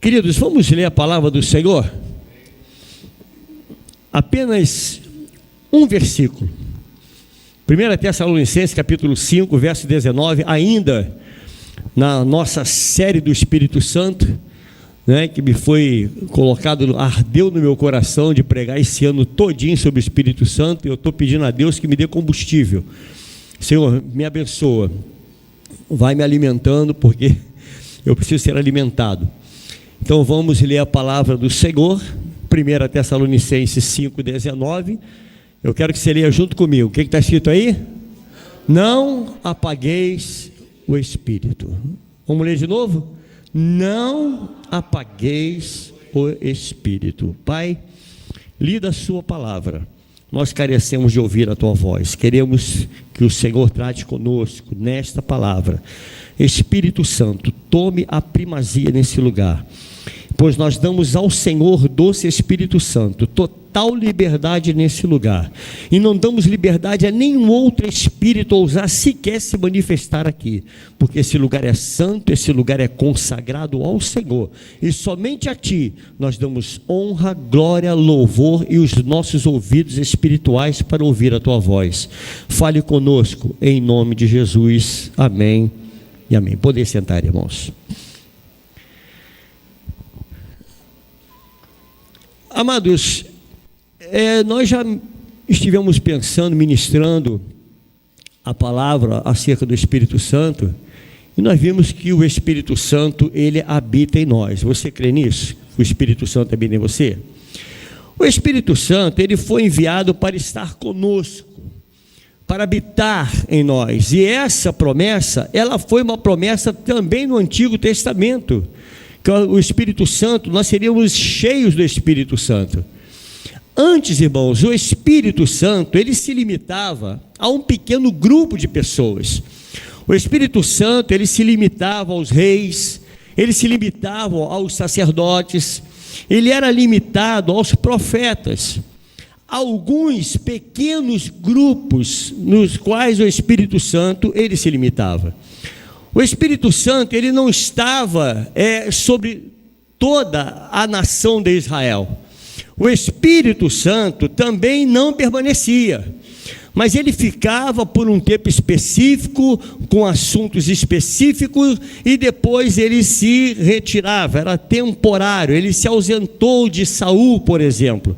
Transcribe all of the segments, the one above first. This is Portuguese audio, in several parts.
Queridos, vamos ler a palavra do Senhor? Apenas um versículo. 1 Tessalonicenses, capítulo 5, verso 19, ainda na nossa série do Espírito Santo, que me foi colocado, ardeu no meu coração de pregar esse ano todinho sobre o Espírito Santo. Eu estou pedindo a Deus que me dê combustível. Senhor, me abençoa, vai me alimentando, porque eu preciso ser alimentado. Então vamos ler a palavra do Senhor, 1 Tessalonicenses 5,19. Eu quero que você leia junto comigo. O que está escrito aí? Não apagueis o Espírito. Vamos ler de novo? Não apagueis o Espírito. Pai, lida a sua palavra. Nós carecemos de ouvir a tua voz. Queremos que o Senhor trate conosco nesta palavra. Espírito Santo, tome a primazia nesse lugar, pois nós damos ao Senhor, doce Espírito Santo, total liberdade nesse lugar, e não damos liberdade a nenhum outro espírito ousar sequer se manifestar aqui, porque esse lugar é santo, esse lugar é consagrado ao Senhor, e somente a Ti nós damos honra, glória, louvor e os nossos ouvidos espirituais para ouvir a Tua voz. Fale conosco, em nome de Jesus, amém e amém. Podem sentar, irmãos. Amados, nós já estivemos pensando, ministrando a palavra acerca do Espírito Santo, e nós vimos que o Espírito Santo, ele habita em nós. Você crê nisso? O Espírito Santo habita em você? O Espírito Santo, ele foi enviado para estar conosco, para habitar em nós, e essa promessa, ela foi uma promessa também no Antigo Testamento, que o Espírito Santo, nós seríamos cheios do Espírito Santo. Antes, irmãos, o Espírito Santo, ele se limitava a um pequeno grupo de pessoas. O Espírito Santo, ele se limitava aos reis, ele se limitava aos sacerdotes, ele era limitado aos profetas. Alguns pequenos grupos nos quais o Espírito Santo, ele se limitava. O Espírito Santo, ele não estava sobre toda a nação de Israel. O Espírito Santo também não permanecia, mas ele ficava por um tempo específico, com assuntos específicos, e depois ele se retirava, era temporário. Ele se ausentou de Saul, por exemplo.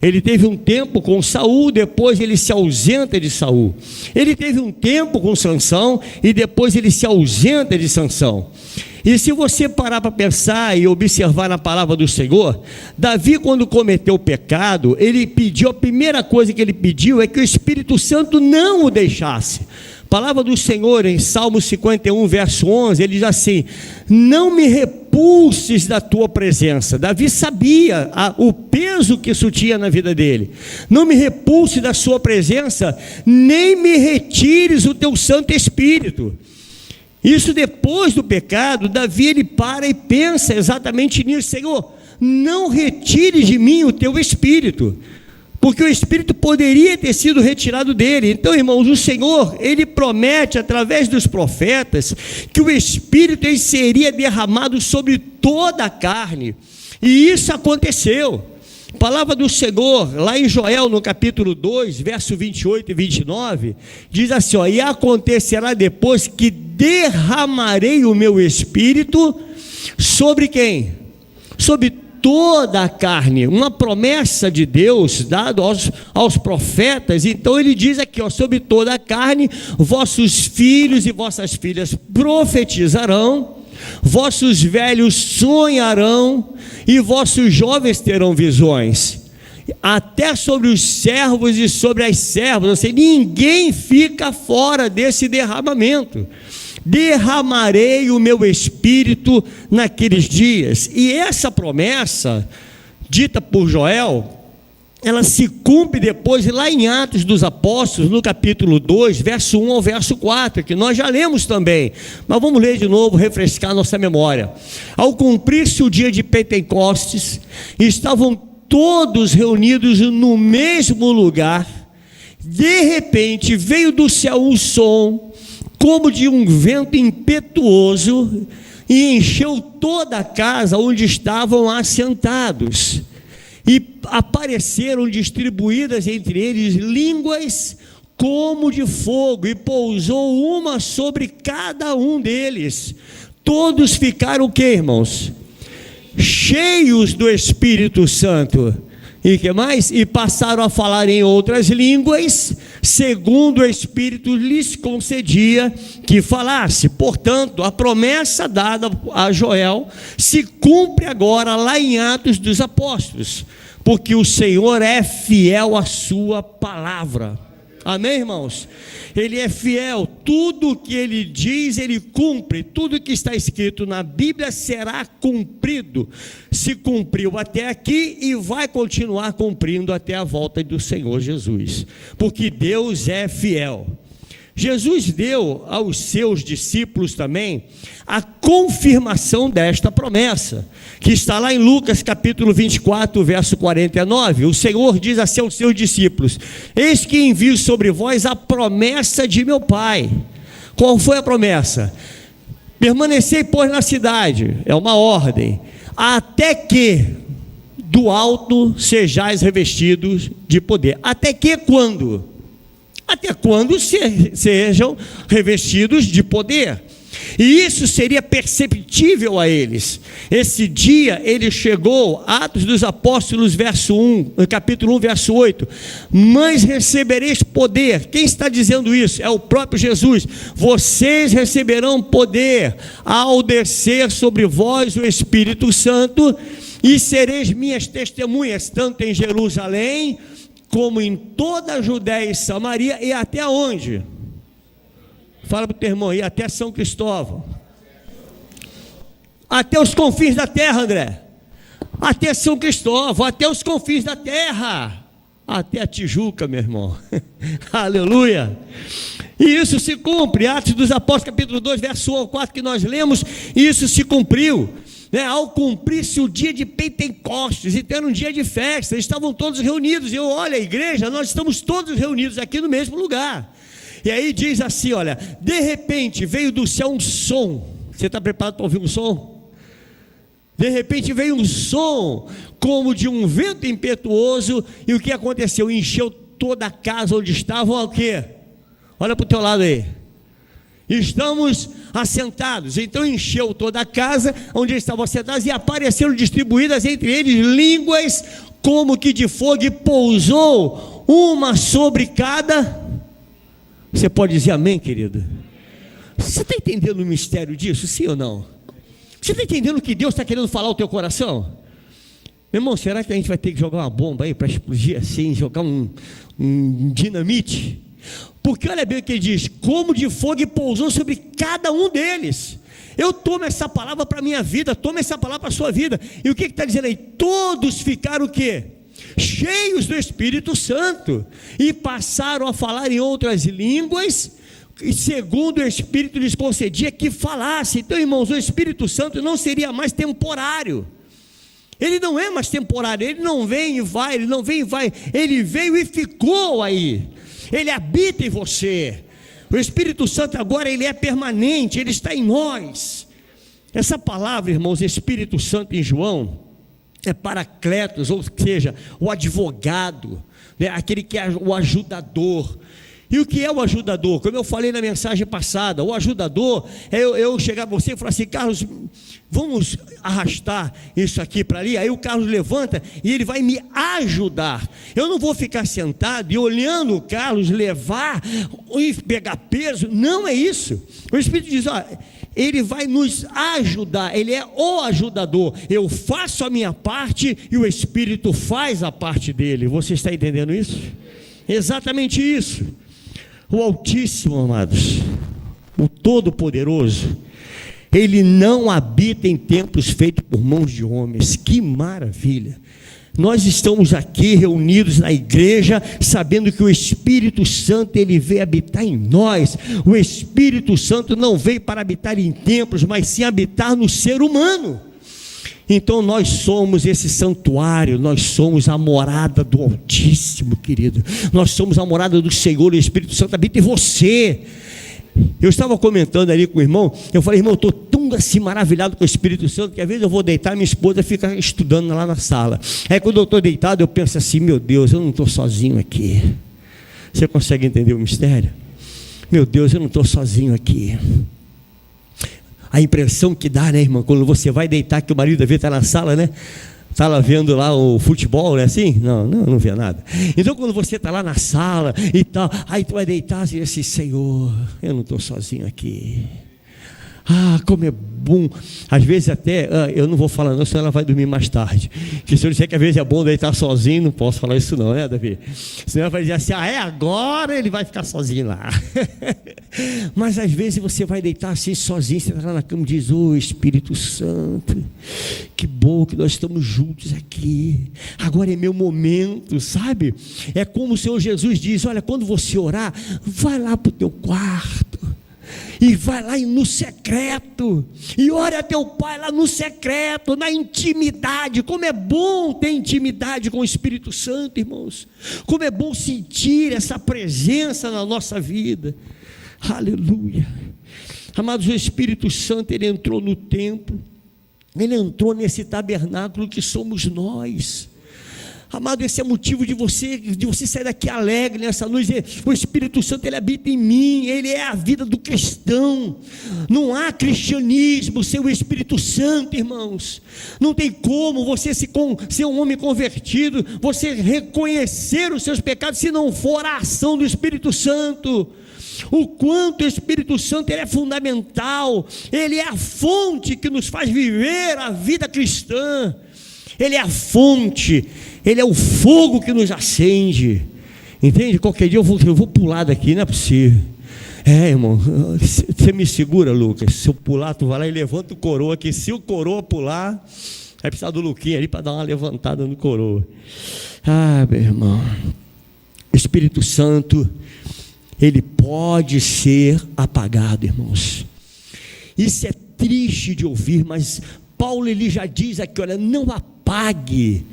Ele teve um tempo com Saul, depois ele se ausenta de Saul. Ele teve um tempo com Sansão, e depois ele se ausenta de Sansão. E se você parar para pensar e observar na palavra do Senhor, Davi, quando cometeu o pecado, ele pediu, a primeira coisa que ele pediu é que o Espírito Santo não o deixasse. A palavra do Senhor em Salmo 51, verso 11, ele diz assim: não me repulses da tua presença. Davi sabia o peso que isso tinha na vida dele. Não me repulse da sua presença, nem me retires o teu Santo Espírito. Isso depois do pecado, Davi, ele para e pensa exatamente nisso: Senhor, não retires de mim o teu Espírito, porque o Espírito poderia ter sido retirado dele. Então, irmãos, o Senhor, ele promete através dos profetas que o Espírito, ele seria derramado sobre toda a carne, e isso aconteceu. A palavra do Senhor, lá em Joel, no capítulo 2, verso 28 e 29, diz assim, e acontecerá depois que derramarei o meu Espírito sobre quem? Sobre toda a carne. Uma promessa de Deus dada aos profetas. Então ele diz aqui, sobre toda a carne, vossos filhos e vossas filhas profetizarão, vossos velhos sonharão, e vossos jovens terão visões. Até sobre os servos e sobre as servas, ou seja, ninguém fica fora desse derramamento. Derramarei o meu Espírito naqueles dias. E essa promessa, dita por Joel, ela se cumpre depois lá em Atos dos Apóstolos, no capítulo 2, verso 1 ao verso 4, que nós já lemos também, mas vamos ler de novo, refrescar nossa memória. Ao cumprir-se o dia de Pentecostes, estavam todos reunidos no mesmo lugar. De repente veio do céu um som, como de um vento impetuoso, e encheu toda a casa onde estavam assentados. E apareceram distribuídas entre eles línguas como de fogo, e pousou uma sobre cada um deles. Todos ficaram o quê, irmãos? Cheios do Espírito Santo. E que mais? E passaram a falar em outras línguas, segundo o Espírito lhes concedia que falasse. Portanto, a promessa dada a Joel se cumpre agora lá em Atos dos Apóstolos, porque o Senhor é fiel à sua palavra. Amém, irmãos? Ele é fiel, tudo que ele diz, ele cumpre. Tudo que está escrito na Bíblia será cumprido. Se cumpriu até aqui e vai continuar cumprindo até a volta do Senhor Jesus, porque Deus é fiel. Jesus deu aos seus discípulos também a confirmação desta promessa, que está lá em Lucas capítulo 24, verso 49. O Senhor diz assim aos seus discípulos: eis que envio sobre vós a promessa de meu Pai. Qual foi a promessa? Permanecei, pois, na cidade, é uma ordem, até que do alto sejais revestidos de poder. Até que quando? Até quando sejam revestidos de poder. E isso seria perceptível a eles. Esse dia ele chegou, Atos dos Apóstolos, capítulo 1, verso 8. Mas recebereis poder. Quem está dizendo isso? É o próprio Jesus. Vocês receberão poder ao descer sobre vós o Espírito Santo, e sereis minhas testemunhas, tanto em Jerusalém, como em toda a Judéia e Samaria, e até onde? Fala para o teu irmão, e até São Cristóvão. Até os confins da terra, André. Até São Cristóvão, até os confins da terra. Até a Tijuca, meu irmão. Aleluia. E isso se cumpre. Atos dos Apóstolos, capítulo 2, verso 1 ao 4, que nós lemos, isso se cumpriu. Ao cumprir-se o dia de Pentecostes, e ter um dia de festa, eles estavam todos reunidos. E olha, a igreja, nós estamos todos reunidos aqui no mesmo lugar. E aí diz assim, olha, de repente veio do céu um som. Você está preparado para ouvir um som? De repente veio um som como de um vento impetuoso. E o que aconteceu? Encheu toda a casa onde estavam o quê? Olha para o teu lado aí. Estamos assentados. Então encheu toda a casa onde eles estavam assentados, e apareceram distribuídas entre eles línguas como que de fogo, e pousou uma sobre cada. Você pode dizer amém, querido? Você está entendendo o mistério disso, sim ou não? Você está entendendo o que Deus está querendo falar ao teu coração? Meu irmão, será que a gente vai ter que jogar uma bomba aí para explodir assim, jogar um dinamite? Porque olha bem o que ele diz: como de fogo, e pousou sobre cada um deles. Eu tomo essa palavra para a minha vida, tomo essa palavra para a sua vida. E o que está dizendo aí? Todos ficaram o quê? Cheios do Espírito Santo, e passaram a falar em outras línguas, e segundo o Espírito lhes concedia que falasse. Então, irmãos, o Espírito Santo não seria mais temporário. Ele não é mais temporário, ele não vem e vai, ele não vem e vai, ele veio e ficou aí. Ele habita em você. O Espírito Santo agora, ele é permanente, ele está em nós. Essa palavra, irmãos, Espírito Santo em João, é Paracletos, ou seja, o advogado, né? Aquele que é o ajudador. E o que é o ajudador? Como eu falei na mensagem passada, o ajudador é eu chegar a você e falar assim: Carlos, vamos arrastar isso aqui para ali. Aí o Carlos levanta e ele vai me ajudar. Eu não vou ficar sentado e olhando o Carlos levar e pegar peso. Não é isso. O Espírito diz: ó, ele vai nos ajudar, ele é o ajudador. Eu faço a minha parte e o Espírito faz a parte dele. Você está entendendo isso? Exatamente isso. O Altíssimo, amados, o Todo-Poderoso, ele não habita em templos feitos por mãos de homens. Que maravilha! Nós estamos aqui reunidos na igreja, sabendo que o Espírito Santo, ele veio habitar em nós. O Espírito Santo não veio para habitar em templos, mas sim habitar no ser humano. Então nós somos esse santuário, nós somos a morada do Altíssimo, querido. Nós somos a morada do Senhor, o Espírito Santo habita em você. Eu estava comentando ali com o irmão, eu falei, irmão, eu estou tão assim maravilhado com o Espírito Santo, que às vezes eu vou deitar e minha esposa fica estudando lá na sala. Aí quando eu estou deitado, eu penso assim, meu Deus, eu não estou sozinho aqui. Você consegue entender o mistério? Meu Deus, eu não estou sozinho aqui. A impressão que dá, né, irmão, quando você vai deitar, que o marido às vezes está na sala, né? Está lá vendo lá o futebol, né, assim? Não vê nada. Então quando você está lá na sala e tal, aí tu vai deitar e diz assim, Senhor, eu não estou sozinho aqui. Ah, como é bom. Às vezes até, eu não vou falar não, senão ela vai dormir mais tarde. Porque se eu disser que às vezes é bom deitar sozinho, não posso falar isso não, né, Davi? Senão ela vai dizer assim, agora ele vai ficar sozinho lá. Mas às vezes você vai deitar assim sozinho, você está lá na cama e diz, Espírito Santo, que bom que nós estamos juntos aqui. Agora é meu momento, sabe? É como o Senhor Jesus diz, olha, quando você orar, vai lá para o teu quarto. E vai lá no secreto, e ora a teu Pai lá no secreto, na intimidade. Como é bom ter intimidade com o Espírito Santo, irmãos. Como é bom sentir essa presença na nossa vida. Aleluia. Amados, o Espírito Santo, ele entrou no templo, ele entrou nesse tabernáculo que somos nós. Amado, esse é motivo de você sair daqui alegre nessa noite. O Espírito Santo, ele habita em mim, ele é a vida do cristão. Não há cristianismo sem o Espírito Santo, irmãos. Não tem como você ser um homem convertido, você reconhecer os seus pecados, se não for a ação do Espírito Santo. O quanto o Espírito Santo ele é fundamental, ele é a fonte que nos faz viver a vida cristã. Ele é a fonte, ele é o fogo que nos acende, entende? Qualquer dia eu vou pular daqui, não é possível. Irmão, você me segura, Lucas. Se eu pular, tu vai lá e levanta o coroa aqui. Se o coroa pular, vai precisar do Luquinha ali para dar uma levantada no coroa. Meu irmão, o Espírito Santo, ele pode ser apagado, irmãos. Isso é triste de ouvir, mas Paulo, ele já diz aqui, olha, não apague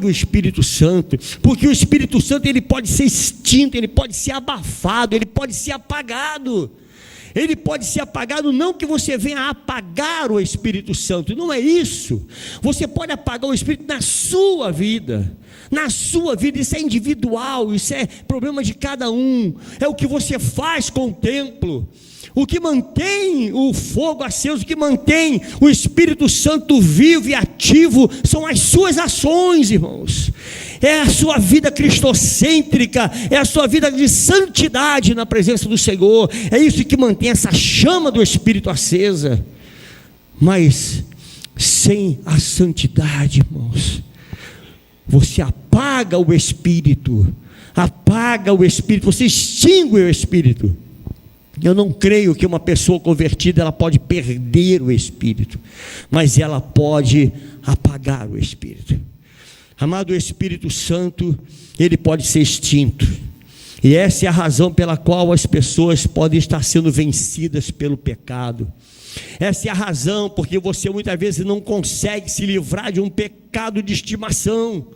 o Espírito Santo, porque o Espírito Santo, ele pode ser extinto, ele pode ser abafado, ele pode ser apagado. Ele pode ser apagado, não que você venha apagar o Espírito Santo, não é isso. Você pode apagar o Espírito na sua vida, isso é individual, isso é problema de cada um, é o que você faz com o templo. O que mantém o fogo aceso, o que mantém o Espírito Santo vivo e ativo, são as suas ações, irmãos. É a sua vida cristocêntrica, é a sua vida de santidade na presença do Senhor. É isso que mantém essa chama do Espírito acesa. Mas sem a santidade, irmãos, você apaga o Espírito, você extingue o Espírito. Eu não creio que uma pessoa convertida ela pode perder o Espírito, mas ela pode apagar o Espírito. Amado, o Espírito Santo, ele pode ser extinto, e essa é a razão pela qual as pessoas podem estar sendo vencidas pelo pecado. Essa é a razão porque você muitas vezes não consegue se livrar de um pecado de estimação,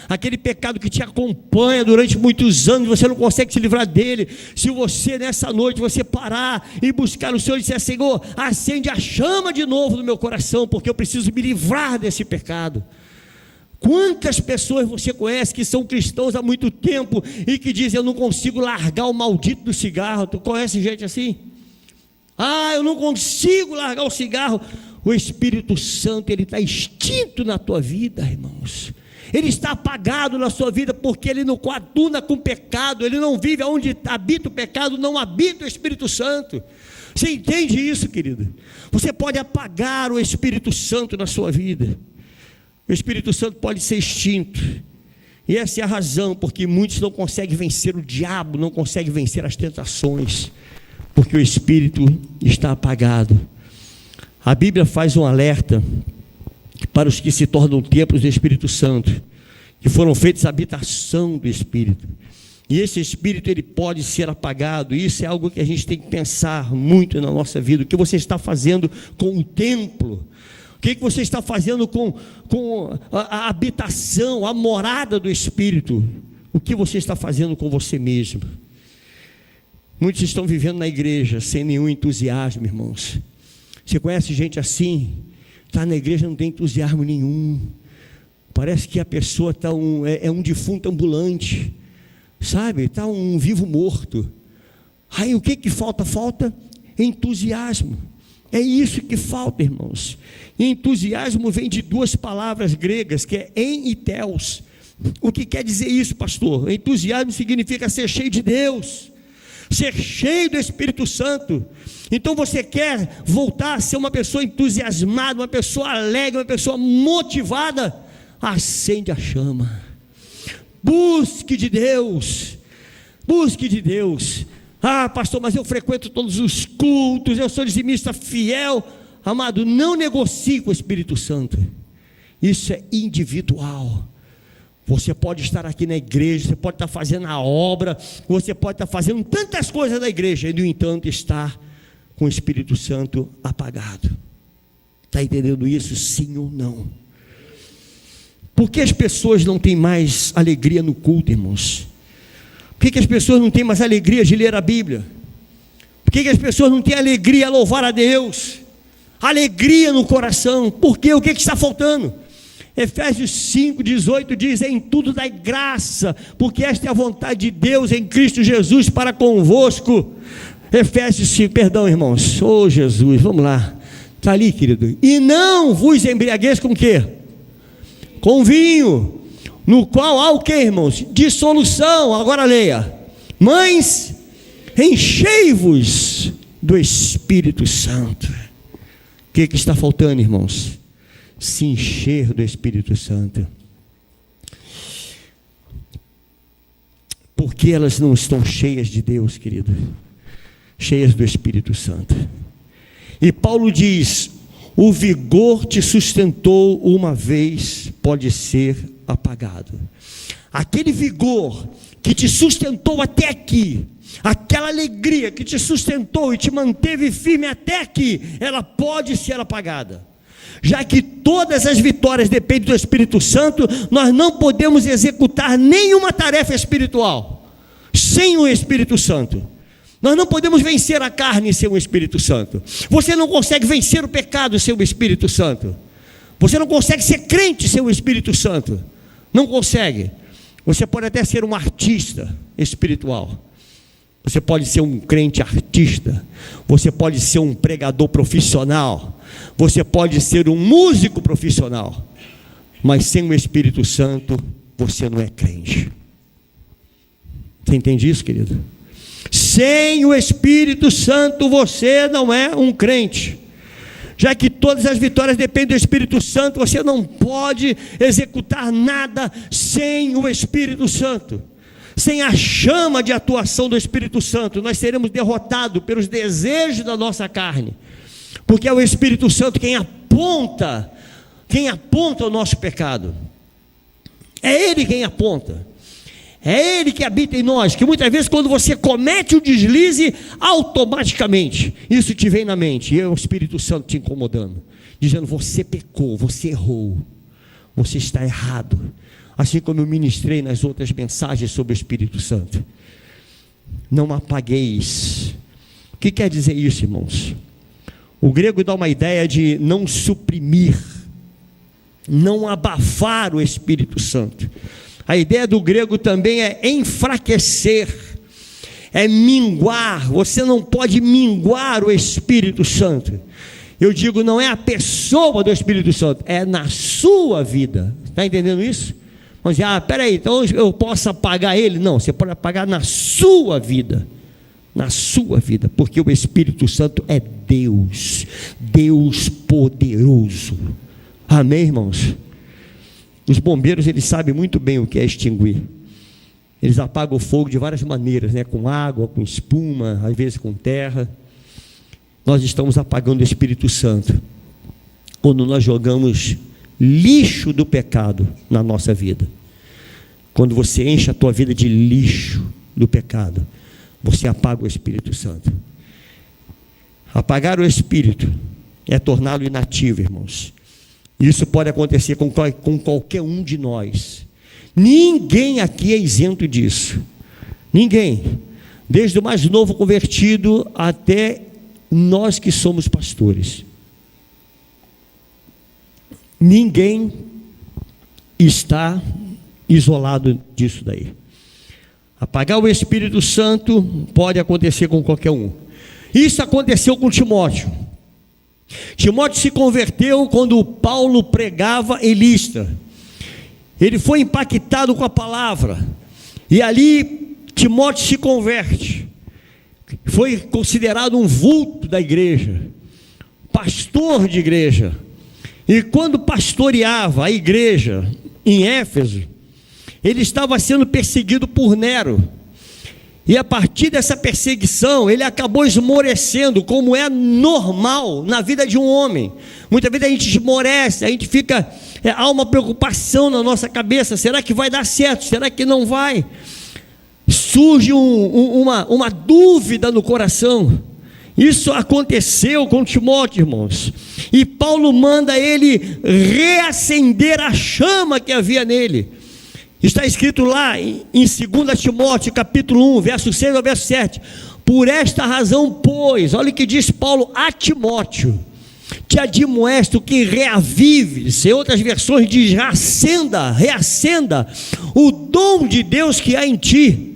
aquele pecado que te acompanha durante muitos anos, você não consegue se livrar dele. Se você nessa noite, você parar e buscar o Senhor e dizer, Senhor, acende a chama de novo no meu coração, porque eu preciso me livrar desse pecado. Quantas pessoas você conhece que são cristãos há muito tempo e que dizem, eu não consigo largar o maldito do cigarro? Tu conhece gente assim? Eu não consigo largar o cigarro. O Espírito Santo, ele está extinto na tua vida, irmãos. Ele está apagado na sua vida, porque ele não coaduna com o pecado, ele não vive onde habita o pecado, não habita o Espírito Santo. Você entende isso, querido? Você pode apagar o Espírito Santo na sua vida. O Espírito Santo pode ser extinto. E essa é a razão porque muitos não conseguem vencer o diabo, não conseguem vencer as tentações, porque o Espírito está apagado. A Bíblia faz um alerta para os que se tornam templos do Espírito Santo, que foram feitos a habitação do Espírito. E esse Espírito, ele pode ser apagado. Isso é algo que a gente tem que pensar muito na nossa vida. O que você está fazendo com o templo? O que você está fazendo com a habitação, a morada do Espírito? O que você está fazendo com você mesmo? Muitos estão vivendo na igreja sem nenhum entusiasmo, irmãos. Você conhece gente assim? Está na igreja, não tem entusiasmo nenhum. Parece que a pessoa está é um defunto ambulante, sabe? Está um vivo morto. Aí o que falta? Falta entusiasmo. É isso que falta, irmãos. E entusiasmo vem de duas palavras gregas, que é en e theos. O que quer dizer isso, pastor? Entusiasmo significa ser cheio de Deus, ser cheio do Espírito Santo. Então você quer voltar a ser uma pessoa entusiasmada, uma pessoa alegre, uma pessoa motivada? Acende a chama, busque de Deus, busque de Deus. Ah, pastor, mas eu frequento todos os cultos, eu sou dizimista fiel. Amado, não negocie com o Espírito Santo, isso é individual. Você pode estar aqui na igreja, você pode estar fazendo a obra, você pode estar fazendo tantas coisas na igreja, e no entanto estar com o Espírito Santo apagado. Está entendendo isso? Sim ou não? Por que as pessoas não têm mais alegria no culto, irmãos? Por que as pessoas não têm mais alegria de ler a Bíblia? Por que as pessoas não têm alegria a louvar a Deus? Alegria no coração. Por quê? O que está faltando? Efésios 5,18 diz: em tudo dai graça, porque esta é a vontade de Deus em Cristo Jesus para convosco. Efésios 5, perdão, irmãos. Oh Jesus, vamos lá. Está ali, querido. E não vos embriagueis com o quê? Com vinho, no qual há o que, irmãos? Dissolução. Agora leia: mas enchei-vos do Espírito Santo. O que está faltando, irmãos? Se encher do Espírito Santo. Porque elas não estão cheias de Deus, querido, cheias do Espírito Santo. E Paulo diz: o vigor te sustentou uma vez, pode ser apagado. Aquele vigor que te sustentou até aqui, aquela alegria que te sustentou e te manteve firme até aqui, ela pode ser apagada. Já que todas as vitórias dependem do Espírito Santo, nós não podemos executar nenhuma tarefa espiritual sem o Espírito Santo. Nós não podemos vencer a carne sem o Espírito Santo. Você não consegue vencer o pecado sem o Espírito Santo. Você não consegue ser crente sem o Espírito Santo. Não consegue. Você pode até ser um artista espiritual. Você pode ser um crente artista. Você pode ser um pregador profissional. Você pode ser um músico profissional. Mas sem o Espírito Santo, você não é crente. Você entende isso, querido? Sem o Espírito Santo, você não é um crente. Já que todas as vitórias dependem do Espírito Santo, você não pode executar nada sem o Espírito Santo. Sem a chama de atuação do Espírito Santo, nós seremos derrotados pelos desejos da nossa carne, porque é o Espírito Santo quem aponta o nosso pecado. É Ele quem aponta. É Ele que habita em nós, que muitas vezes quando você comete o deslize, automaticamente isso te vem na mente, e é o Espírito Santo te incomodando, dizendo: você pecou, você errou, você está errado. Assim como eu ministrei nas outras mensagens sobre o Espírito Santo. Não apagueis. O que quer dizer isso, irmãos? O grego dá uma ideia de não suprimir, não abafar o Espírito Santo. A ideia do grego também é enfraquecer, é minguar. Você não pode minguar o Espírito Santo. Eu digo, não é a pessoa do Espírito Santo, é na sua vida. Está entendendo isso? Vamos dizer: peraí, então eu posso apagar ele? Não, você pode apagar na sua vida. Na sua vida, porque o Espírito Santo é Deus, Deus poderoso. Amém, irmãos? Os bombeiros, eles sabem muito bem o que é extinguir. Eles apagam o fogo de várias maneiras, né? Com água, com espuma, às vezes com terra. Nós estamos apagando o Espírito Santo quando nós jogamos lixo do pecado na nossa vida. Quando você enche a tua vida de lixo do pecado, você apaga o Espírito Santo. Apagar o Espírito é torná-lo inativo, irmãos. Isso pode acontecer com qualquer um de nós. Ninguém aqui é isento disso. Ninguém. desde o mais novo convertido até nós que somos pastores. Ninguém está isolado disso daí. Apagar o Espírito Santo pode acontecer com qualquer um. Isso aconteceu com Timóteo. Timóteo se converteu quando Paulo pregava em Listra. Ele foi impactado com a palavra, e ali Timóteo se converte. Foi considerado um vulto da igreja, pastor de igreja. E quando pastoreava a igreja em Éfeso, ele estava sendo perseguido por Nero. E a partir dessa perseguição, ele acabou esmorecendo, como é normal na vida de um homem. Muitas vezes a gente esmorece, a gente fica, há uma preocupação na nossa cabeça: será que vai dar certo? Será que não vai? Surge uma dúvida no coração. Isso aconteceu com Timóteo, irmãos. E Paulo manda ele reacender a chama que havia nele. Está escrito lá em 2 Timóteo, capítulo 1, verso 6 ao verso 7. Por esta razão, pois, olha o que diz Paulo a Timóteo: te admoesto que reavives. Em outras versões diz: reacenda o dom de Deus que há em ti,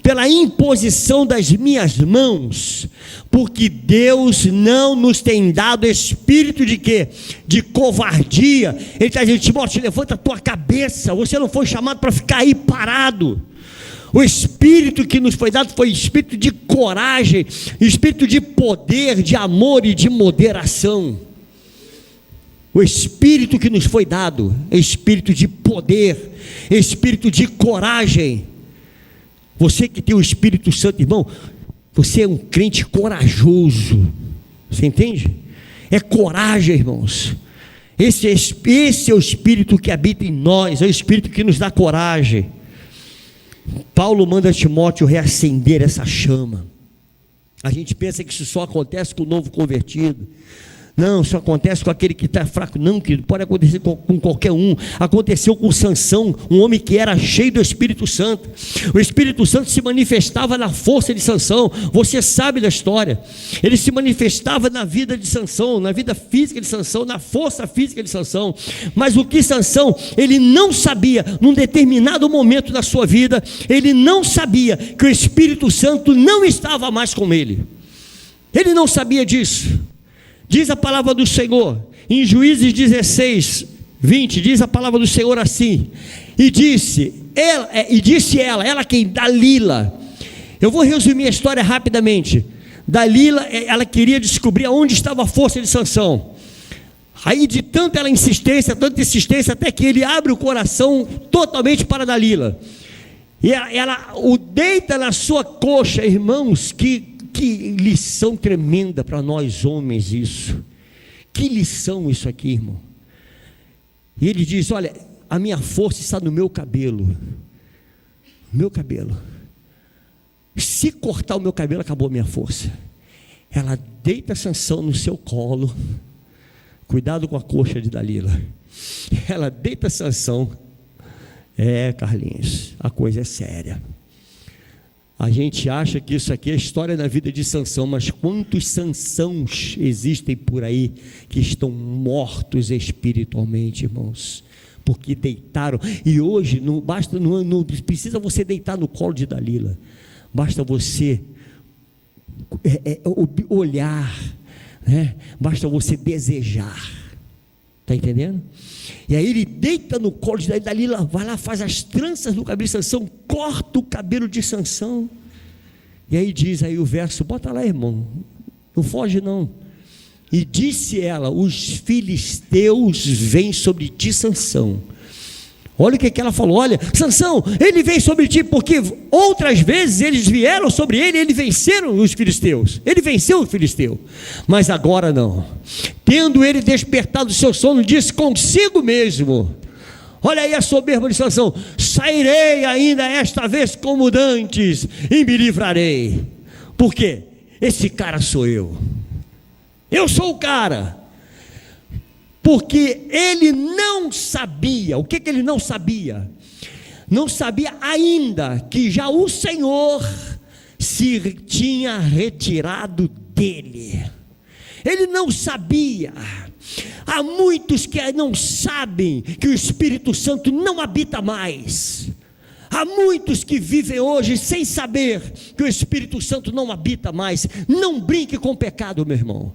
pela imposição das minhas mãos, porque Deus não nos tem dado espírito de quê? De covardia. Ele está dizendo: Timóteo, levanta a tua cabeça, você não foi chamado para ficar aí parado. O espírito que nos foi dado foi espírito de coragem, espírito de poder, de amor e de moderação. O espírito que nos foi dado é espírito de poder, espírito de coragem. Você que tem o Espírito Santo, irmão, você é um crente corajoso. Você entende? É coragem, irmãos. Esse é o Espírito que habita em nós, é o Espírito que nos dá coragem. Paulo manda Timóteo reacender essa chama. A gente pensa que isso só acontece com o novo convertido. Não, isso acontece com aquele que está fraco. Não, querido, pode acontecer com qualquer um. Aconteceu com Sansão, um homem que era cheio do Espírito Santo. O Espírito Santo se manifestava na força de Sansão. Você sabe da história. Ele se manifestava na vida de Sansão, na vida física de Sansão, na força física de Sansão. Mas o que Sansão, ele não sabia, num determinado momento da sua vida, ele não sabia que o Espírito Santo não estava mais com ele. Ele não sabia disso. Diz a palavra do Senhor, em Juízes 16, 20, diz a palavra do Senhor assim: e disse ela quem? Dalila. Eu vou resumir a história rapidamente. Dalila, ela queria descobrir onde estava a força de Sansão. Aí de tanta insistência, até que ele abre o coração totalmente para Dalila. E ela o deita na sua coxa, irmãos. Que lição tremenda para nós homens isso. Que lição isso aqui, irmão. E ele diz: olha, a minha força está no meu cabelo. Meu cabelo. Se cortar o meu cabelo, acabou a minha força. Ela deita Sansão no seu colo. Cuidado com a coxa de Dalila. Ela deita Sansão. Carlinhos, a coisa é séria. A gente acha que isso aqui é história da vida de Sansão, mas quantos Sansãos existem por aí que estão mortos espiritualmente, irmãos? Porque deitaram. E hoje não precisa você deitar no colo de Dalila. Basta você olhar, né? Basta você desejar. Está entendendo? E aí ele deita no colo de Dalila, vai lá, faz as tranças no cabelo de Sansão, corta o cabelo de Sansão. E aí diz aí o verso, bota lá, irmão, não foge não. E disse ela: os filisteus vêm sobre ti, Sansão. Olha o que ela falou: olha, Sansão, ele vem sobre ti, porque outras vezes eles vieram sobre ele e eles venceram os filisteus. Ele venceu o filisteu, mas agora não. Tendo ele despertado do seu sono, disse consigo mesmo: olha aí a soberba de Sansão, sairei ainda esta vez como dantes e me livrarei. Por quê? Esse cara sou eu sou o cara. Porque ele não sabia. O que ele não sabia? Não sabia ainda que já o Senhor se tinha retirado dele. Ele não sabia. Há muitos que não sabem que o Espírito Santo não habita mais. Há muitos que vivem hoje sem saber que o Espírito Santo não habita mais. Não brinque com o pecado, meu irmão.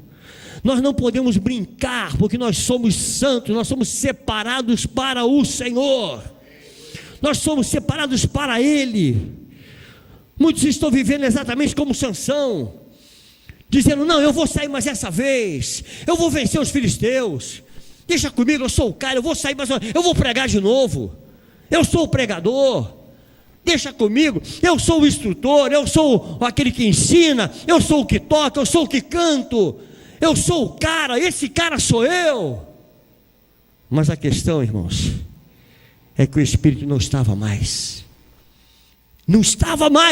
Nós não podemos brincar, porque nós somos santos, nós somos separados para o Senhor. Nós somos separados para Ele. Muitos estão vivendo exatamente como Sansão, dizendo: não, eu vou sair mais essa vez, eu vou vencer os filisteus, deixa comigo, eu sou o cara, eu vou sair mais, eu vou pregar de novo, eu sou o pregador, deixa comigo, eu sou o instrutor, eu sou aquele que ensina, eu sou o que toca, eu sou o que canto, eu sou o cara, esse cara sou eu. Mas a questão, irmãos, é que o Espírito não estava mais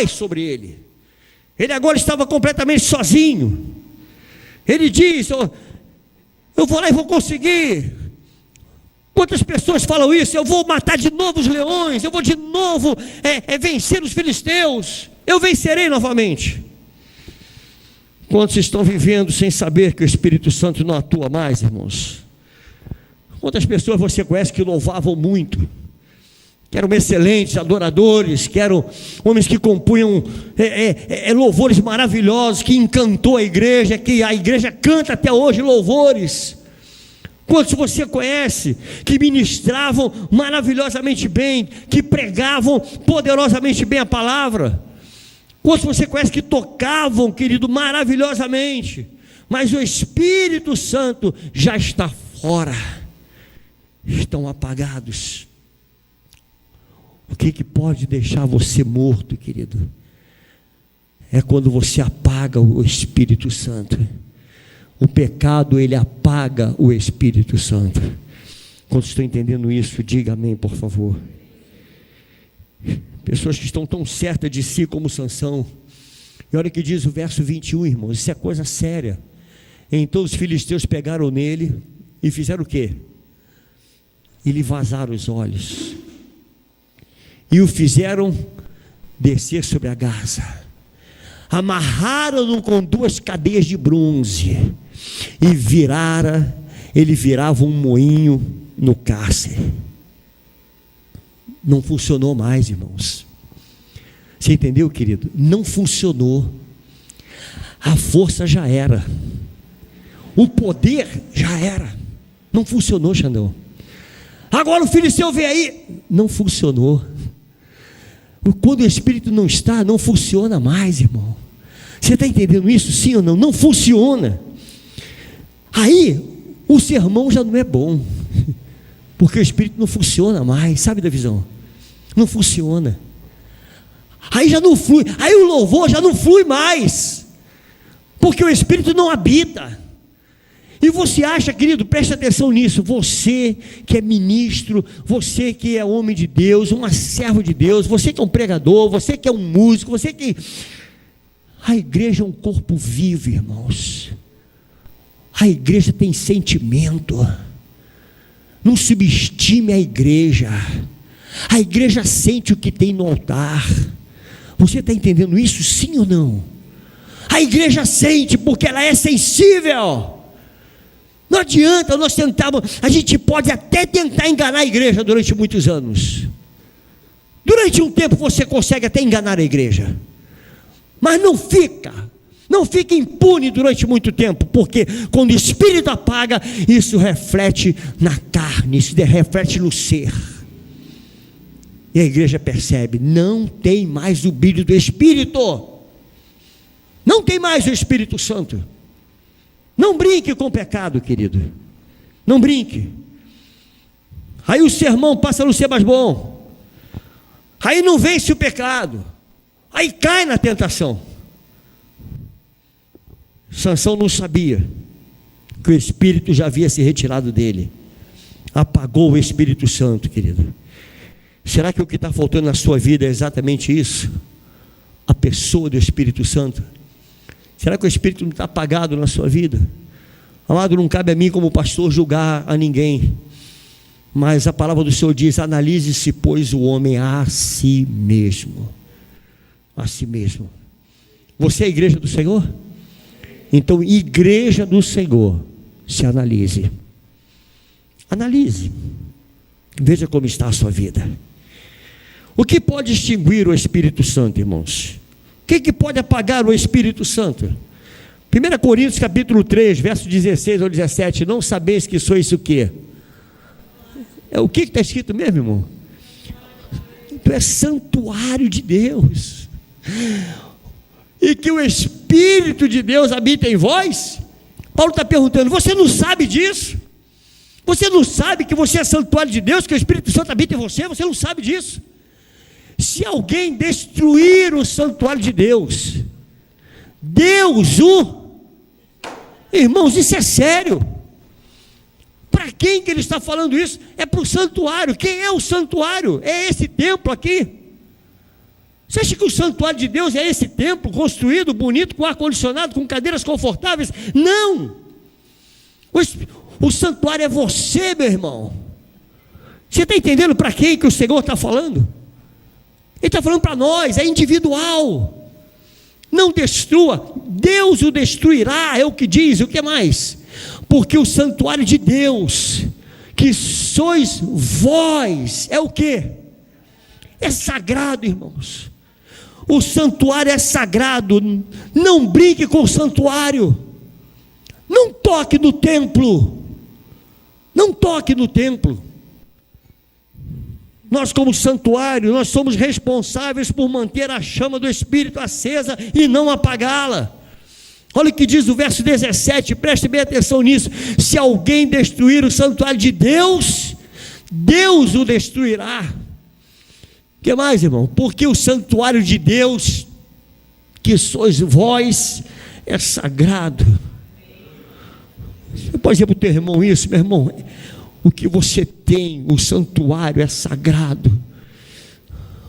sobre ele. Ele agora estava completamente sozinho. Ele diz: eu vou lá e vou conseguir. Quantas pessoas falam isso? Eu vou matar de novo os leões, eu vou de novo vencer os filisteus, eu vencerei novamente. Quantos estão vivendo sem saber que o Espírito Santo não atua mais, irmãos? Quantas pessoas você conhece que louvavam muito, que eram excelentes adoradores, que eram homens que compunham louvores maravilhosos, que encantou a igreja, que a igreja canta até hoje louvores? Quantos você conhece que ministravam maravilhosamente bem, que pregavam poderosamente bem a palavra? Quantos você conhece que tocavam, querido, maravilhosamente, mas o Espírito Santo já está fora, estão apagados? O que pode deixar você morto, querido? É quando você apaga o Espírito Santo. O pecado, ele apaga o Espírito Santo. Quando estão entendendo isso, diga amém, por favor. Pessoas que estão tão certas de si como Sansão. E olha o que diz o verso 21, irmãos, isso é coisa séria. Então os filisteus pegaram nele e fizeram o quê? E lhe vazaram os olhos. E o fizeram descer sobre a Gaza. Amarraram-no com 2 cadeias de bronze. E ele virava um moinho no cárcere. Não funcionou mais, irmãos. Você entendeu, querido? Não funcionou. A força já era. O poder já era. Não funcionou, Xandão. Agora o filisteu veio aí. Não funcionou. Quando o Espírito não está, não funciona mais, irmão. Você está entendendo isso? Sim ou não? Não funciona. Aí o sermão já não é bom, porque o Espírito não funciona mais, sabe, da visão? Não funciona. Aí já não flui, aí o louvor já não flui mais, porque o Espírito não habita. E você acha, querido, preste atenção nisso, você que é ministro, você que é homem de Deus, um servo de Deus, você que é um pregador, você que é um músico, você que... A igreja é um corpo vivo, irmãos. A igreja tem sentimento. Não subestime a igreja. A igreja sente o que tem no altar. Você está entendendo isso, sim ou não? A igreja sente, porque ela é sensível. Não adianta nós tentarmos, a gente pode até tentar enganar a igreja durante muitos anos. Durante um tempo você consegue até enganar a igreja, mas não fica impune durante muito tempo, porque quando o Espírito apaga, isso reflete na carne, isso reflete no ser. E a igreja percebe, não tem mais o brilho do Espírito, não tem mais o Espírito Santo. Não brinque com o pecado, querido, não brinque. Aí o sermão passa a não ser mais bom, aí não vence o pecado, aí cai na tentação. Sansão não sabia que o Espírito já havia se retirado dele, apagou o Espírito Santo, querido. Será que o que está faltando na sua vida é exatamente isso? A pessoa do Espírito Santo? Será que o Espírito não está apagado na sua vida? Amado, não cabe a mim como pastor julgar a ninguém, mas a palavra do Senhor diz: analise-se, pois, o homem a si mesmo. A si mesmo. Você é a igreja do Senhor? Então, igreja do Senhor, se analise. Analise. Veja como está a sua vida. O que pode extinguir o Espírito Santo, irmãos? O que pode apagar o Espírito Santo? 1 Coríntios capítulo 3, verso 16 ou 17. Não sabeis que sois o quê? O que está escrito mesmo, irmão? Tu és santuário de Deus, e que o Espírito de Deus habita em vós. Paulo está perguntando: você não sabe disso? Você não sabe que você é santuário de Deus, que o Espírito Santo habita em você? Você não sabe disso? Se alguém destruir o santuário de Deus, irmãos, isso é sério. Para quem que ele está falando isso? É para o santuário. Quem é o santuário? É esse templo aqui. Você acha que o santuário de Deus é esse templo construído, bonito, com ar-condicionado, com cadeiras confortáveis? Não. O santuário é você, meu irmão. Você está entendendo para quem que o Senhor está falando? Ele está falando para nós, é individual. Não destrua, Deus o destruirá, é o que diz. O que mais? Porque o santuário de Deus, que sois vós, é o que? É sagrado, irmãos. O santuário é sagrado. Não brinque com o santuário. Não toque no templo. Não toque no templo. Nós, como santuário, nós somos responsáveis por manter a chama do Espírito acesa e não apagá-la. Olha o que diz o verso 17, preste bem atenção nisso. Se alguém destruir o santuário de Deus, Deus o destruirá. O que mais, irmão? Porque o santuário de Deus, que sois vós, é sagrado. Você pode dizer para o teu irmão isso: meu irmão, o que você tem, o santuário é sagrado.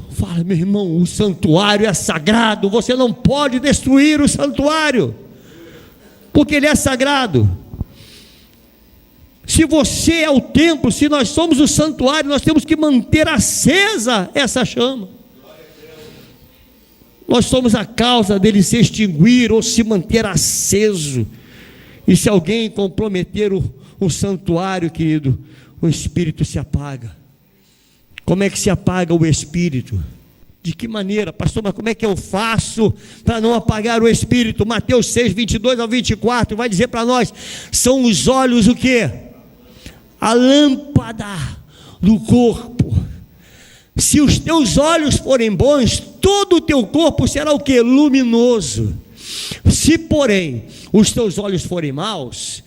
Fala: meu irmão, o santuário é sagrado, você não pode destruir o santuário, porque ele é sagrado. Se você é o templo, se nós somos o santuário, nós temos que manter acesa essa chama. Nós somos a causa dele se extinguir ou se manter aceso. E se alguém comprometer o santuário, querido, o Espírito se apaga. Como é que se apaga o Espírito? De que maneira, pastor? Mas como é que eu faço para não apagar o Espírito? Mateus 6, 22 ao 24 vai dizer para nós: são os olhos o quê? A lâmpada do corpo. Se os teus olhos forem bons, todo o teu corpo será o quê? Luminoso. Se porém os teus olhos forem maus,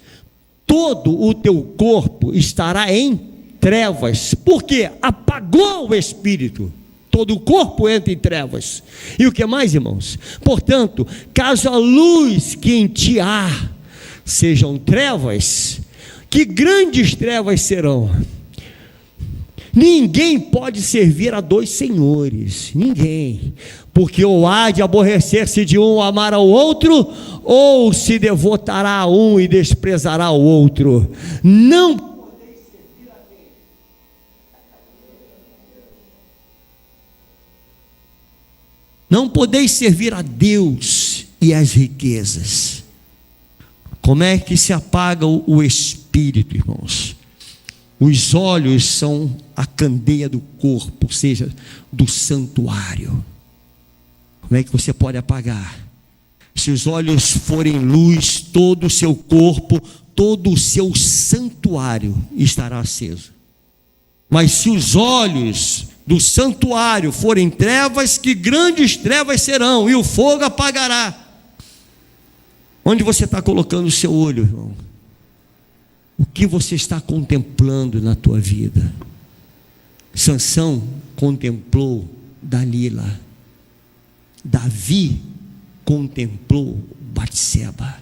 todo o teu corpo estará em trevas. Por quê? Apagou o Espírito. Todo o corpo entra em trevas. E o que mais, irmãos? Portanto, caso a luz que em ti há sejam trevas, que grandes trevas serão. Ninguém pode servir a dois senhores, ninguém, porque ou há de aborrecer-se de um, amar ao outro, ou se devotará a um e desprezará o outro. Não podeis servir a Deus e às riquezas. Como é que se apaga o Espírito, irmãos? Os olhos são a candeia do corpo, ou seja, do santuário. Como é que você pode apagar? Se os olhos forem luz, todo o seu corpo, todo o seu santuário estará aceso. Mas se os olhos do santuário forem trevas, que grandes trevas serão, e o fogo apagará. Onde você está colocando o seu olho, irmão? O que você está contemplando na tua vida? Sansão contemplou Dalila. Davi contemplou Batseba.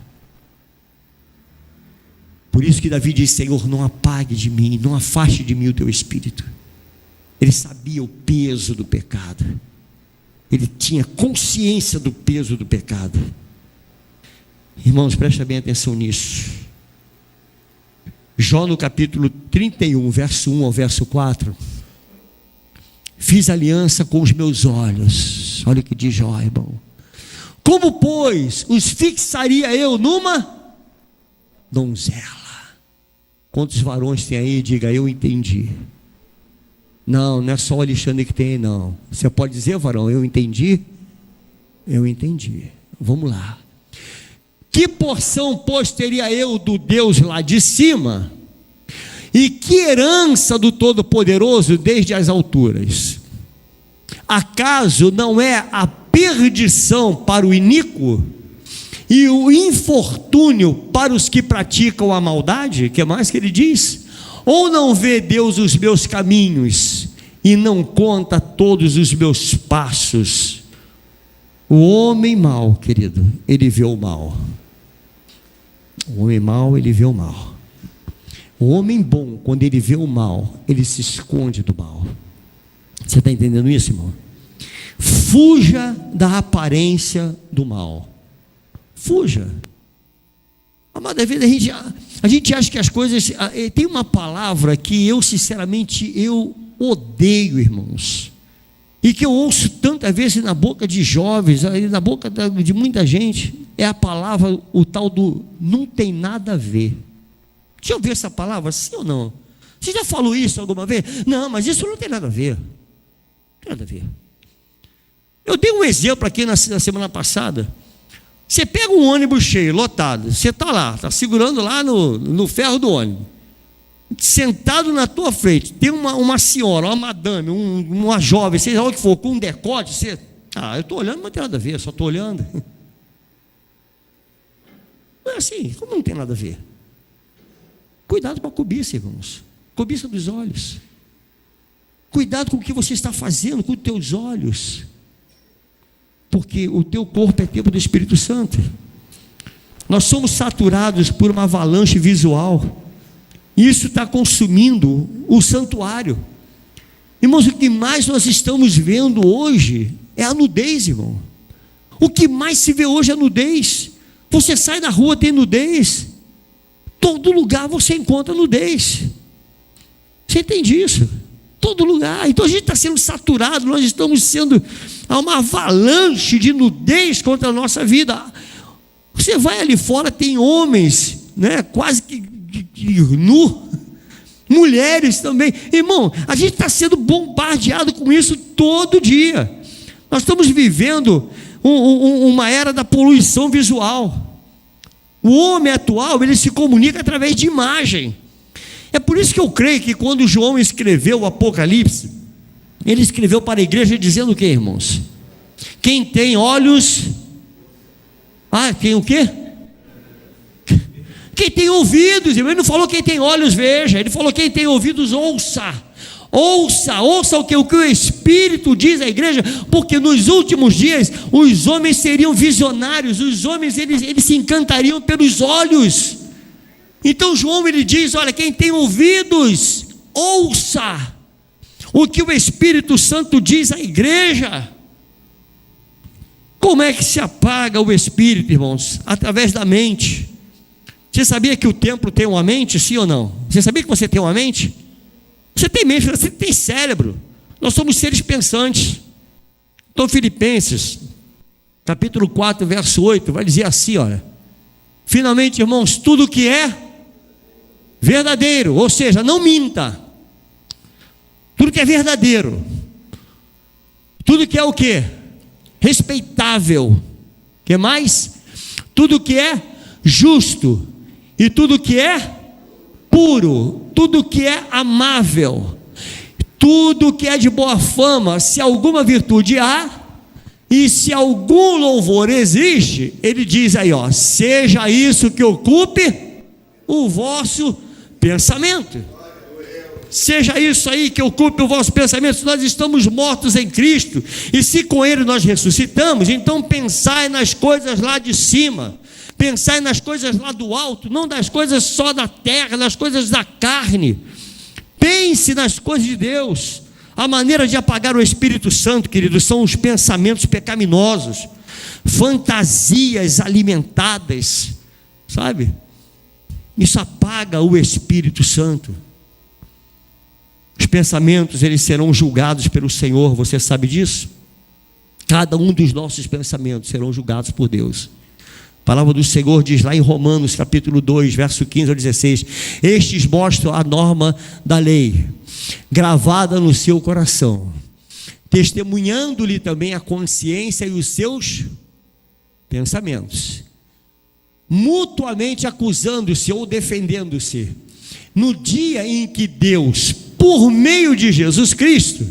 Por isso que Davi diz: Senhor, não apague de mim, não afaste de mim o teu espírito. Ele sabia o peso do pecado. Ele tinha consciência do peso do pecado. Irmãos, presta bem atenção nisso. Jó no capítulo 31, verso 1 ao verso 4. Fiz aliança com os meus olhos. Olha o que diz Jó, irmão. Como, pois, os fixaria eu numa donzela? Quantos varões tem aí? Diga, eu entendi. Não, não é só o Alexandre que tem, não. Você pode dizer, varão, eu entendi? Eu entendi. Vamos lá. Que porção, pois, teria eu do Deus lá de cima? E que herança do Todo-Poderoso desde as alturas? Acaso não é a perdição para o iníquo e o infortúnio para os que praticam a maldade? Que mais que ele diz? Ou não vê Deus os meus caminhos e não conta todos os meus passos? O homem mau, querido, ele vê o mal. O homem mau, ele vê o mal. O homem bom, quando ele vê o mal, ele se esconde do mal. Você está entendendo isso, irmão? Fuja da aparência do mal. Fuja. Amada, às vezes a gente acha que as coisas... Tem uma palavra que eu, sinceramente, eu odeio, irmãos. E que eu ouço tantas vezes na boca de jovens, na boca de muita gente. É a palavra, o tal do não tem nada a ver. Já ouviu essa palavra, sim ou não? Você já falou isso alguma vez? Não, mas isso não tem nada a ver. Não tem nada a ver. Eu dei um exemplo aqui na semana passada. Você pega um ônibus cheio, lotado. Você está lá, está segurando lá no ferro do ônibus. Sentado na tua frente, tem uma senhora, uma madame, uma jovem, seja lá o que for, com um decote. Você, eu estou olhando, mas não tem nada a ver, só estou olhando. Não é assim, como não tem nada a ver? Cuidado com a cobiça, irmãos. Cobiça dos olhos. Cuidado com o que você está fazendo com os teus olhos. Porque o teu corpo é templo do Espírito Santo. Nós somos saturados por uma avalanche visual. E isso está consumindo o santuário. Irmãos, o que mais nós estamos vendo hoje é a nudez, irmão. O que mais se vê hoje é a nudez. Você sai na rua, tem nudez. Todo lugar você encontra nudez. Você entende isso? Todo lugar. Então a gente está sendo saturado, nós estamos sendo a uma avalanche de nudez contra a nossa vida. Você vai ali fora, tem homens, né, quase que nu, mulheres também. Irmão, a gente está sendo bombardeado com isso todo dia. Nós estamos vivendo uma era da poluição visual. O homem atual, ele se comunica através de imagem. É por isso que eu creio que quando João escreveu o Apocalipse, ele escreveu para a igreja dizendo o que, irmãos? Quem tem olhos... quem o quê? Quem tem ouvidos, ele não falou quem tem olhos veja, ele falou quem tem ouvidos ouça. Ouça o que o Espírito diz à igreja, porque nos últimos dias os homens seriam visionários, os homens eles se encantariam pelos olhos. Então João ele diz, olha, quem tem ouvidos, ouça o que o Espírito Santo diz à igreja. Como é que se apaga o Espírito, irmãos? Através da mente. Você sabia que o templo tem uma mente, sim ou não? Você sabia que você tem uma mente? Você tem mente, você tem cérebro. Nós somos seres pensantes. Então Filipenses, capítulo 4, verso 8, vai dizer assim, olha. Finalmente, irmãos, tudo que é verdadeiro, ou seja, não minta. Tudo que é verdadeiro. Tudo que é o quê? Respeitável. Que mais? Tudo que é justo. E tudo que é puro, tudo que é amável, tudo que é de boa fama, se alguma virtude há, e se algum louvor existe, ele diz aí, seja isso que ocupe o vosso pensamento. Seja isso aí que ocupe o vosso pensamento. Se nós estamos mortos em Cristo, e se com Ele nós ressuscitamos, então pensai nas coisas lá de cima. Pensai nas coisas lá do alto, não das coisas só da terra, nas coisas da carne. Pense nas coisas de Deus. A maneira de apagar o Espírito Santo, queridos, são os pensamentos pecaminosos, fantasias alimentadas, sabe? Isso apaga o Espírito Santo. Os pensamentos, eles serão julgados pelo Senhor, você sabe disso? Cada um dos nossos pensamentos serão julgados por Deus. A palavra do Senhor diz lá em Romanos capítulo 2, verso 15 ao 16: estes mostram a norma da lei, gravada no seu coração, testemunhando-lhe também a consciência e os seus pensamentos, mutuamente acusando-se ou defendendo-se, no dia em que Deus, por meio de Jesus Cristo,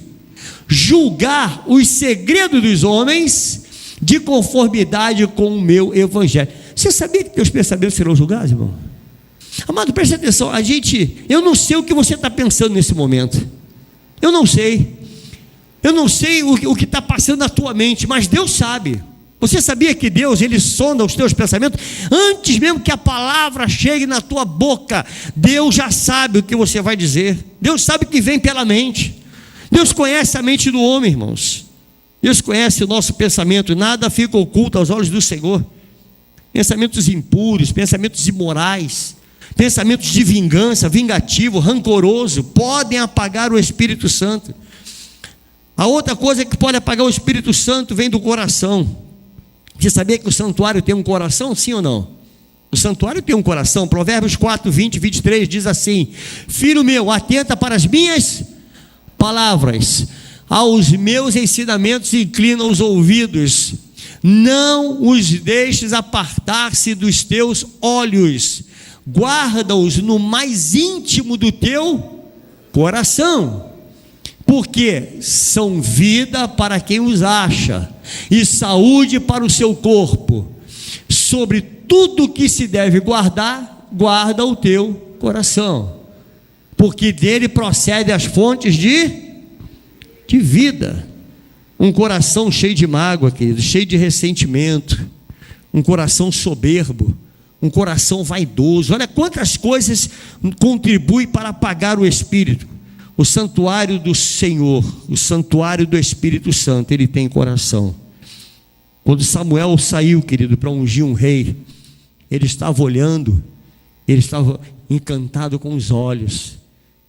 julgar os segredos dos homens, de conformidade com o meu evangelho. Você sabia que teus pensamentos serão julgados, irmão? Amado, preste atenção. Eu não sei o que você está pensando nesse momento. Eu não sei o que está passando na tua mente, mas Deus sabe. Você sabia que Deus, Ele sonda os teus pensamentos antes mesmo que a palavra chegue na tua boca? Deus já sabe o que você vai dizer. Deus sabe o que vem pela mente. Deus conhece a mente do homem, irmãos. Deus conhece o nosso pensamento, nada fica oculto aos olhos do Senhor. Pensamentos impuros, pensamentos imorais, pensamentos de vingança, vingativo, rancoroso, podem apagar o Espírito Santo. A outra coisa que pode apagar o Espírito Santo vem do coração. Você sabia que o santuário tem um coração, sim ou não? O santuário tem um coração. Provérbios 4, 20 e 23 diz assim: filho meu, atenta para as minhas palavras, aos meus ensinamentos inclina os ouvidos, não os deixes apartar-se dos teus olhos, guarda-os no mais íntimo do teu coração, porque são vida para quem os acha, e saúde para o seu corpo. Sobre tudo que se deve guardar, guarda o teu coração, porque dele procedem as fontes de vida. Um coração cheio de mágoa, querido, cheio de ressentimento, um coração soberbo, um coração vaidoso. Olha quantas coisas contribuem para apagar o Espírito. O santuário do Senhor, o santuário do Espírito Santo, ele tem coração. Quando Samuel saiu, querido, para ungir um rei, ele estava olhando, ele estava encantado com os olhos.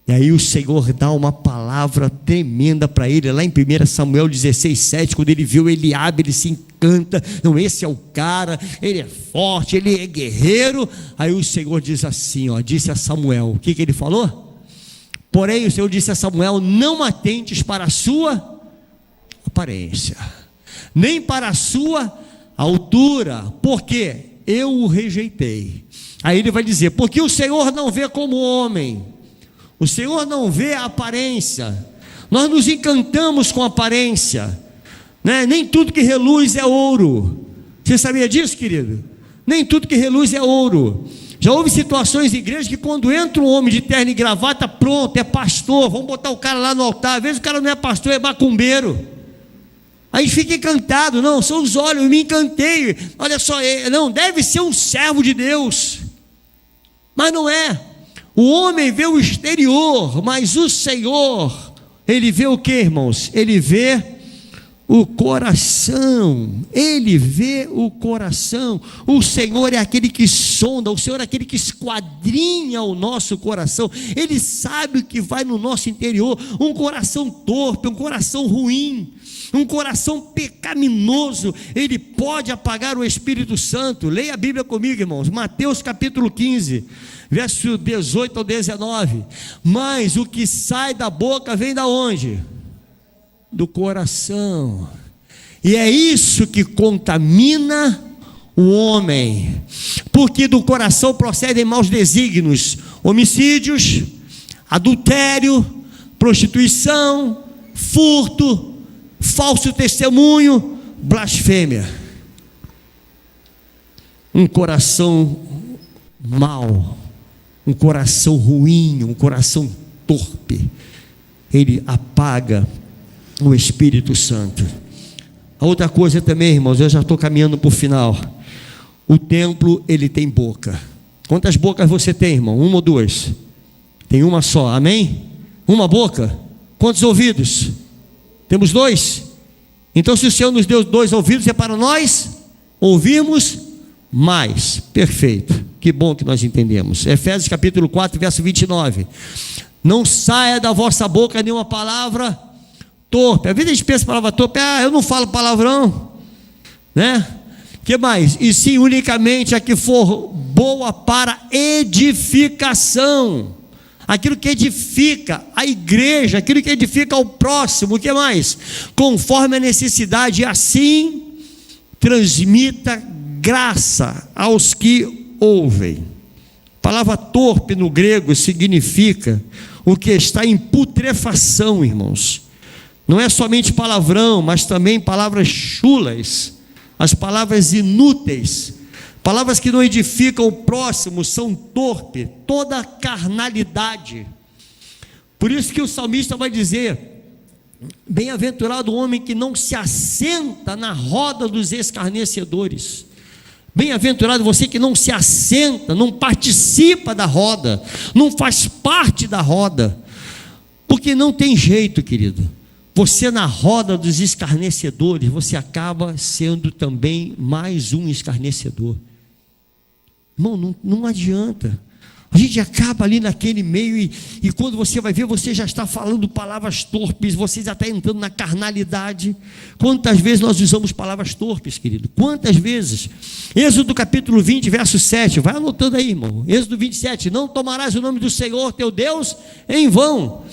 E aí o Senhor dá uma palavra tremenda para ele, lá em 1 Samuel 16, 7, quando ele viu Eliabe, ele se encanta, não, esse é o cara, ele é forte, ele é guerreiro. Aí o Senhor diz assim, disse a Samuel, o que ele falou? Porém o Senhor disse a Samuel, não atentes para a sua aparência, nem para a sua altura, porque eu o rejeitei. Aí ele vai dizer, porque o Senhor não vê como homem, o Senhor não vê a aparência. Nós nos encantamos com a aparência, né? Nem tudo que reluz é ouro. Você sabia disso, querido? Nem tudo que reluz é ouro. Já houve situações em igreja que quando entra um homem de terno e gravata, pronto, é pastor, vamos botar o cara lá no altar. Às vezes o cara não é pastor, é macumbeiro. Aí a gente fica encantado, não, são os olhos, eu me encantei. Olha só, não, deve ser um servo de Deus, mas não é. O homem vê o exterior, mas o Senhor, Ele vê o que, irmãos? Ele vê o coração. Ele vê o coração. O Senhor é aquele que sonda, o Senhor é aquele que esquadrinha o nosso coração. Ele sabe o que vai no nosso interior. Um coração torpe, um coração ruim, um coração pecaminoso, ele pode apagar o Espírito Santo. Leia a Bíblia comigo, irmãos. Mateus capítulo 15, verso 18 ao 19. Mas o que sai da boca vem da onde? Do coração. E é isso que contamina o homem, porque do coração procedem maus desígnios, homicídios, adultério, prostituição, furto, falso testemunho, blasfêmia. Um coração mau, um coração ruim, um coração torpe, ele apaga o Espírito Santo. A outra coisa também, irmãos, eu já estou caminhando para o final. O templo, ele tem boca. Quantas bocas você tem, irmão? Uma ou duas? Tem uma só, amém? Uma boca? Quantos ouvidos? Temos dois? Então se o Senhor nos deu dois ouvidos, é para nós ouvirmos mais. Perfeito, que bom que nós entendemos. Efésios capítulo 4, verso 29. Não saia da vossa boca nenhuma palavra torpe. Às vezes a gente pensa a palavra torpe, eu não falo palavrão, né? Que mais? E sim, unicamente a que for boa para edificação. Aquilo que edifica a igreja, aquilo que edifica o próximo, o que mais? Conforme a necessidade, e assim transmita graça aos que ouvem. A palavra torpe no grego significa o que está em putrefação, irmãos. Não é somente palavrão, mas também palavras chulas, as palavras inúteis. Palavras que não edificam o próximo são torpe, toda carnalidade. Por isso que o salmista vai dizer: bem-aventurado o homem que não se assenta na roda dos escarnecedores. Bem-aventurado você que não se assenta, não participa da roda, não faz parte da roda, porque não tem jeito, querido. Você na roda dos escarnecedores, você acaba sendo também mais um escarnecedor. Irmão, não adianta. A gente acaba ali naquele meio e quando você vai ver, você já está falando palavras torpes, você já está entrando na carnalidade. Quantas vezes nós usamos palavras torpes, querido? Quantas vezes? Êxodo capítulo 20, verso 7, vai anotando aí, irmão. Êxodo 27, não tomarás o nome do Senhor teu Deus em vão,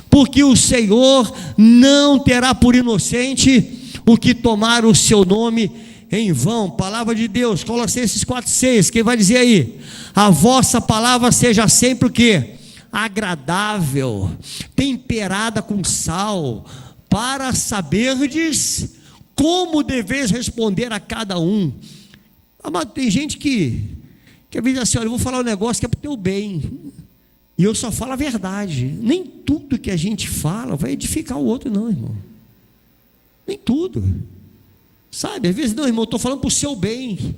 porque o Senhor não terá por inocente o que tomar o seu nome em vão. Palavra de Deus, Colossenses 4,6, quem vai dizer aí? A vossa palavra seja sempre o quê? Agradável, temperada com sal, para saberdes como deveis responder a cada um. Amado, tem gente que às vezes assim, olha, eu vou falar um negócio que é para o teu bem, e eu só falo a verdade. Nem tudo que a gente fala vai edificar o outro, não, irmão. Nem tudo. Sabe, às vezes, não, irmão, eu estou falando para o seu bem.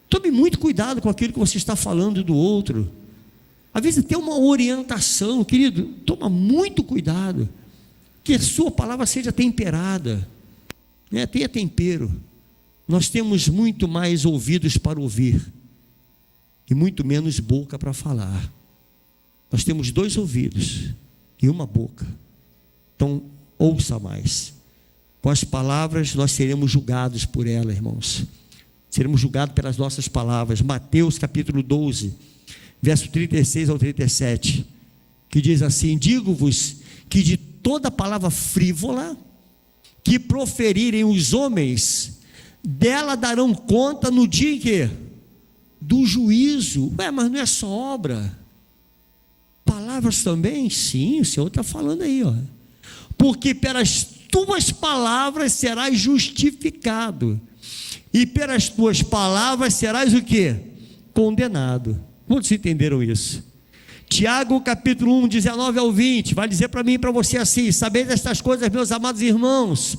Tome muito cuidado com aquilo que você está falando do outro. Às vezes tem uma orientação, querido, toma muito cuidado, que a sua palavra seja temperada, né? Tenha tempero. Nós temos muito mais ouvidos para ouvir, e muito menos boca para falar. Nós temos 2 ouvidos e uma boca, então ouça mais. Com as palavras nós seremos julgados por ela, irmãos. Seremos julgados pelas nossas palavras. Mateus capítulo 12, verso 36 ao 37, que diz assim: digo-vos que de toda palavra frívola que proferirem os homens, dela darão conta no dia em que? Do juízo. Mas não é só obra? Palavras também? Sim, o Senhor está falando aí, ó. Porque pelas tuas palavras serás justificado, e pelas tuas palavras serás o quê? Condenado. Quantos entenderam isso? Tiago capítulo 1, 19 ao 20, vai dizer para mim e para você assim: sabeis estas coisas, meus amados irmãos,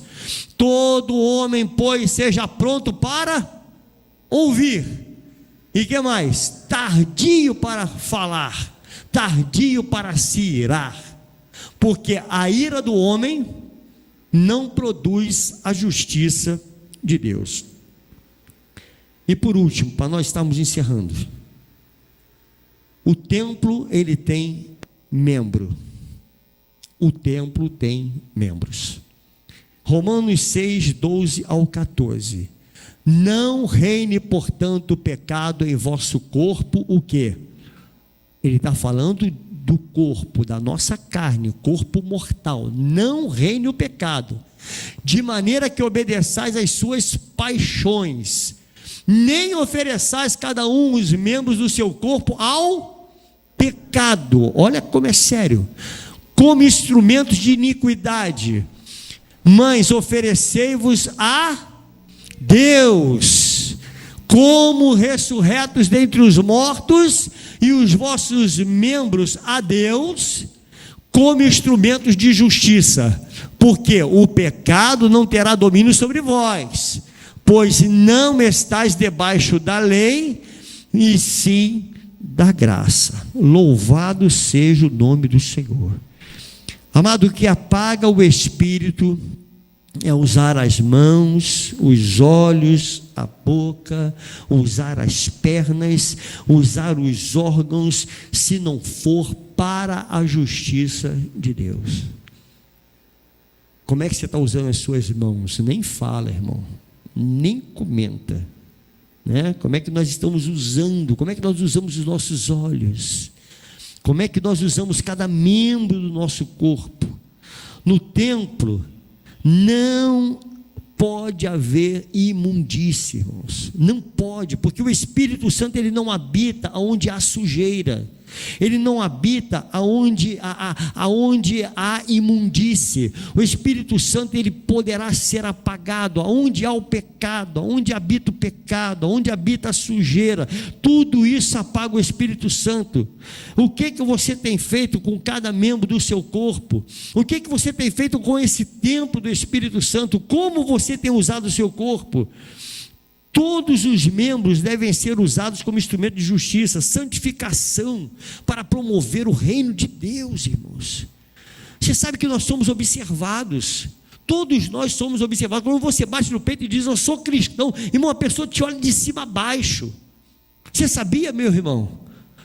todo homem, pois, seja pronto para ouvir, e que mais? Tardio para falar, tardio para se irar, porque a ira do homem não produz a justiça de Deus. E por último, para nós estarmos encerrando, o templo, ele tem membro. O templo tem membros. Romanos 6, 12 ao 14. Não reine, portanto, o pecado em vosso corpo, o quê? Ele está falando do corpo, da nossa carne, corpo mortal. Não reine o pecado, de maneira que obedeçais às suas paixões, nem ofereçais cada um os membros do seu corpo ao pecado. Olha como é sério. Como instrumentos de iniquidade, mas oferecei-vos a Deus como ressurretos dentre os mortos, e os vossos membros a Deus como instrumentos de justiça, porque o pecado não terá domínio sobre vós, pois não estáis debaixo da lei, e sim da graça. Louvado seja o nome do Senhor. Amado, o que apaga o espírito é usar as mãos, os olhos, a boca, usar as pernas, usar os órgãos, se não for para a justiça de Deus. Como é que você está usando as suas mãos? Nem fala, irmão, nem comenta, né? Como é que nós estamos usando? Como é que nós usamos os nossos olhos? Como é que nós usamos cada membro do nosso corpo? No templo não pode haver imundície, irmãos. Não pode, porque o Espírito Santo ele não habita onde há sujeira. Ele não habita aonde há imundície. O Espírito Santo ele poderá ser apagado aonde há o pecado, aonde habita o pecado, aonde habita a sujeira. Tudo isso apaga o Espírito Santo. O que você tem feito com cada membro do seu corpo? O que você tem feito com esse templo do Espírito Santo? Como você tem usado o seu corpo? Todos os membros devem ser usados como instrumento de justiça, santificação, para promover o reino de Deus, irmãos. Você sabe que nós somos observados, todos nós somos observados. Quando você bate no peito e diz, eu sou cristão, irmão, a pessoa te olha de cima a baixo. Você sabia, meu irmão?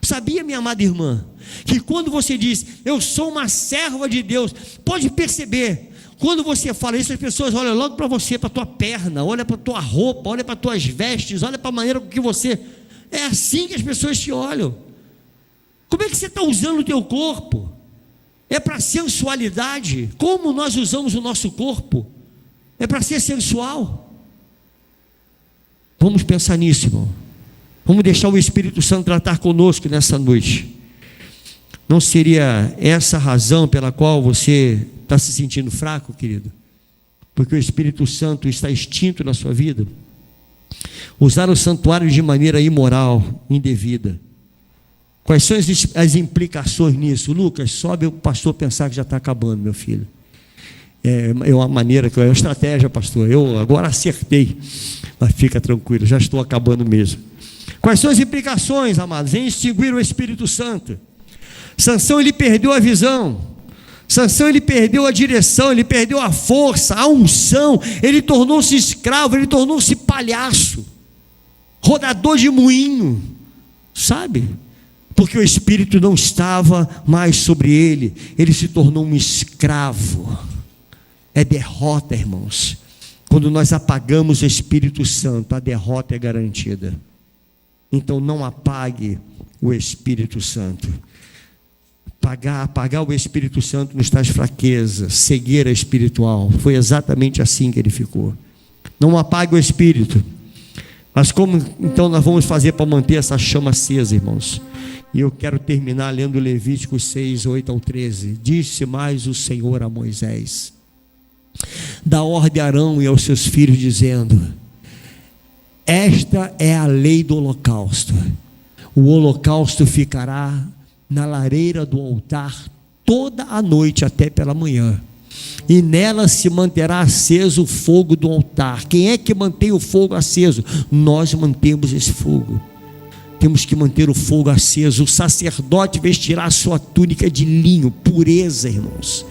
Sabia, minha amada irmã, que quando você diz, eu sou uma serva de Deus, pode perceber, quando você fala isso, as pessoas olham logo para você, para a tua perna, olham para a tua roupa, olham para as tuas vestes, olham para a maneira com que você... É assim que as pessoas te olham. Como é que você está usando o teu corpo? É para sensualidade? Como nós usamos o nosso corpo? É para ser sensual? Vamos pensar nisso, irmão. Vamos deixar o Espírito Santo tratar conosco nessa noite. Não seria essa a razão pela qual você está se sentindo fraco, querido? Porque o Espírito Santo está extinto na sua vida? Usar o santuário de maneira imoral, indevida. Quais são as implicações nisso? Lucas, sobe o pastor pensar que já está acabando, meu filho. É uma maneira, é uma estratégia, pastor. Eu agora acertei, mas fica tranquilo, já estou acabando mesmo. Quais são as implicações, amados, em extinguir o Espírito Santo? Sansão, ele perdeu a visão. Sansão, ele perdeu a direção, ele perdeu a força, a unção, ele tornou-se escravo, ele tornou-se palhaço, rodador de moinho, sabe? Porque o Espírito não estava mais sobre ele, ele se tornou um escravo. É derrota, irmãos. Quando nós apagamos o Espírito Santo, a derrota é garantida. Então não apague o Espírito Santo. Apagar o Espírito Santo nos traz fraqueza, cegueira espiritual. Foi exatamente assim que ele ficou. Não apague o Espírito. Mas como então nós vamos fazer para manter essa chama acesa, irmãos? E eu quero terminar lendo Levíticos 6, 8 ao 13. Disse mais o Senhor a Moisés: dá ordem a Arão e aos seus filhos, dizendo: esta é a lei do holocausto. O holocausto ficará na lareira do altar toda a noite até pela manhã, e nela se manterá aceso o fogo do altar. Quem é que mantém o fogo aceso? Nós mantemos esse fogo. Temos que manter o fogo aceso. O sacerdote vestirá a sua túnica de linho, pureza, irmãos,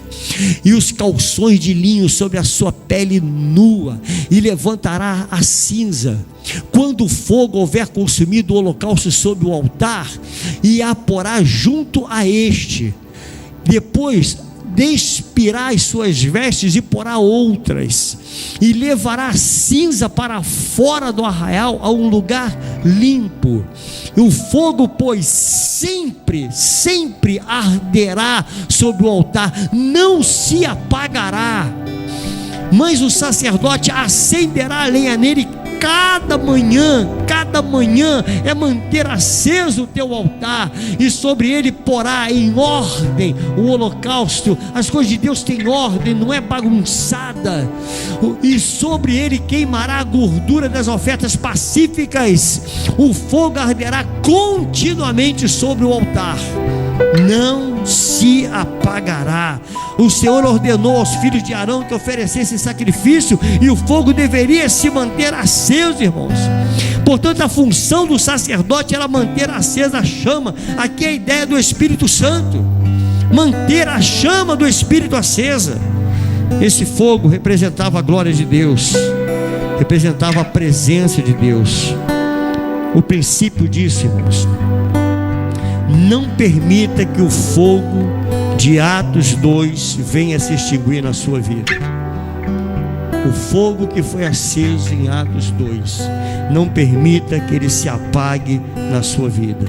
e os calções de linho sobre a sua pele nua, e levantará a cinza quando o fogo houver consumido o holocausto sobre o altar, e a porá junto a este. Depois despirá as suas vestes e porá outras, e levará a cinza para fora do arraial, a um lugar limpo. E o fogo, pois, sempre arderá sobre o altar, não se apagará. Mas o sacerdote acenderá a lenha nele cada manhã é manter aceso o teu altar, e sobre ele porá em ordem o holocausto. As coisas de Deus têm ordem, não é bagunçada. E sobre ele queimará a gordura das ofertas pacíficas. O fogo arderá continuamente sobre o altar, não se apagará. O Senhor ordenou aos filhos de Arão que oferecessem sacrifício, e o fogo deveria se manter aceso, irmãos. Portanto, a função do sacerdote era manter acesa a chama. Aqui é a ideia do Espírito Santo, manter a chama do Espírito acesa. Esse fogo representava a glória de Deus, representava a presença de Deus. O princípio disso, irmãos: não permita que o fogo de Atos 2 venha se extinguir na sua vida. O fogo que foi aceso em Atos 2, não permita que ele se apague na sua vida.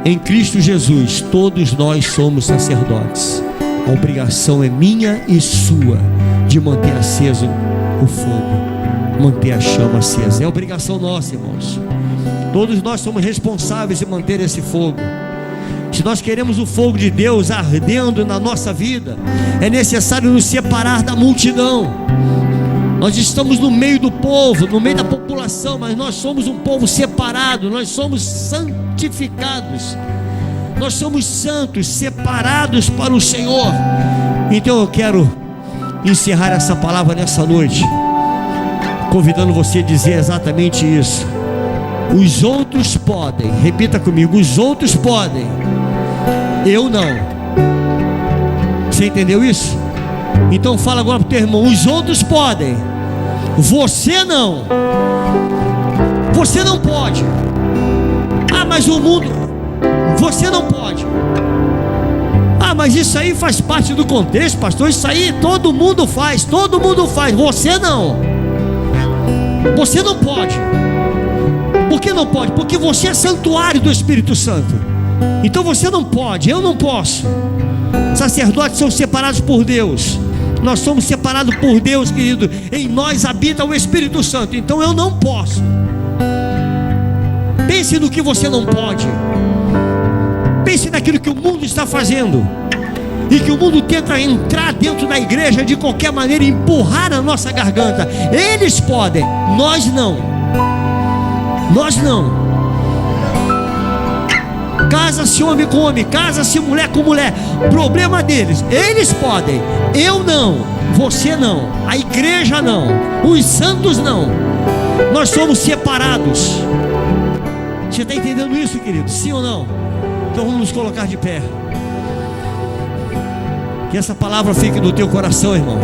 Em Cristo Jesus, todos nós somos sacerdotes. A obrigação é minha e sua de manter aceso o fogo, manter a chama acesa. É obrigação nossa, irmãos. Todos nós somos responsáveis de manter esse fogo. Se nós queremos o fogo de Deus ardendo na nossa vida, é necessário nos separar da multidão. Nós estamos no meio do povo, no meio da população, mas nós somos um povo separado, nós somos santificados, nós somos santos, separados para o Senhor. Então eu quero encerrar essa palavra nessa noite, convidando você a dizer exatamente isso. Os outros podem, repita comigo, os outros podem, eu não. Você entendeu isso? Então fala agora para o teu irmão: os outros podem, você não. Você não pode. Ah, mas o mundo, você não pode. Ah, mas isso aí faz parte do contexto, pastor. Isso aí todo mundo faz, você não. Você não pode. Por que não pode? Porque você é santuário do Espírito Santo. Então você não pode, eu não posso. Sacerdotes são separados por Deus. Nós somos separados por Deus, querido. Em nós habita o Espírito Santo. Então eu não posso. Pense no que você não pode. Pense naquilo que o mundo está fazendo, e que o mundo tenta entrar dentro da igreja de qualquer maneira, empurrar a nossa garganta. Eles podem, nós não. Nós não. Casa-se homem com homem, casa-se mulher com mulher, problema deles. Eles podem, eu não. Você não, a igreja não, os santos não. Nós somos separados. Você está entendendo isso, querido? Sim ou não? Então vamos nos colocar de pé. Que essa palavra fique no teu coração, irmão.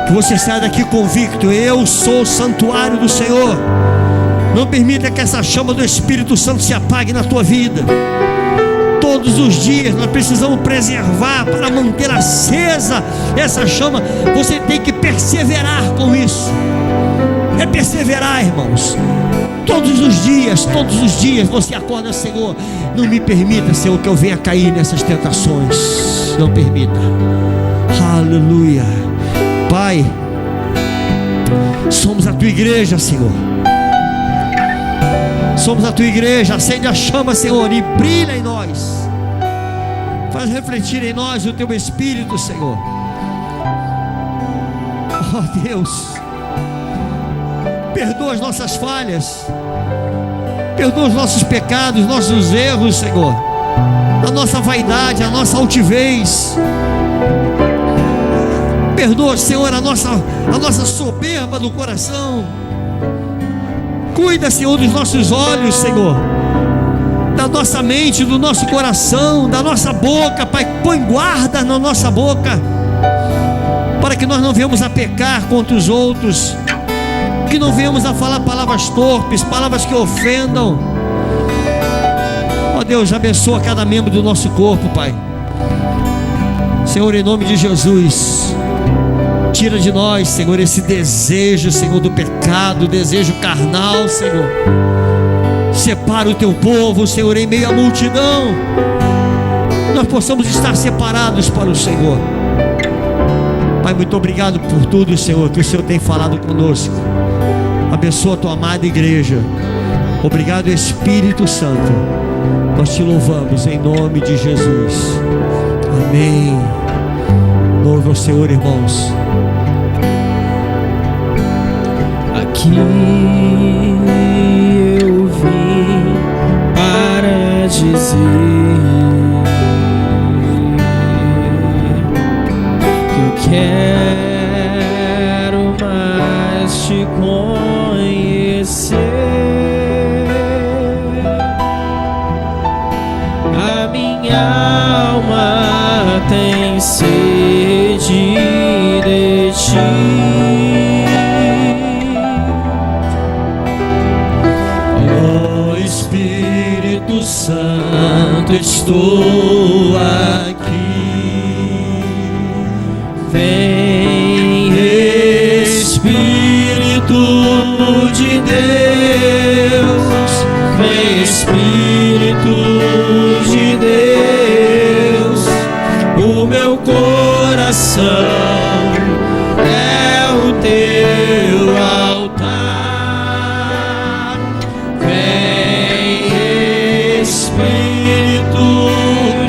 Que você saia daqui convicto: eu sou o santuário do Senhor. Não permita que essa chama do Espírito Santo se apague na tua vida. Todos os dias nós precisamos preservar para manter acesa essa chama. Você tem que perseverar com isso. É perseverar, irmãos. Todos os dias você acorda: Senhor, não me permita, Senhor, que eu venha cair nessas tentações. Não permita. Aleluia. Pai, somos a tua igreja, Senhor. Somos a tua igreja. Acende a chama, Senhor, e brilha em nós. Faz refletir em nós o teu Espírito, Senhor. Oh Deus, perdoa as nossas falhas, perdoa os nossos pecados, nossos erros, Senhor, a nossa vaidade, a nossa altivez. Perdoa, Senhor, a nossa soberba do coração. Cuida, Senhor, dos nossos olhos, Senhor, da nossa mente, do nosso coração, da nossa boca. Pai, põe guarda na nossa boca, para que nós não venhamos a pecar contra os outros, que não venhamos a falar palavras torpes, palavras que ofendam. Ó Deus, abençoa cada membro do nosso corpo, Pai. Senhor, em nome de Jesus, tira de nós, Senhor, esse desejo, Senhor, do pecado, desejo carnal, Senhor. Separa o teu povo, Senhor, em meio à multidão. Nós possamos estar separados para o Senhor. Pai, muito obrigado por tudo, Senhor, que o Senhor tem falado conosco. Abençoa a tua amada igreja. Obrigado, Espírito Santo. Nós te louvamos em nome de Jesus. Amém. Louve ao Senhor, irmãos. Aqui eu vim para dizer que eu quero mais te conhecer. A minha alma tem sede de ti. Espírito Santo, estou aqui. Vem, coração é o teu altar. Vem, Espírito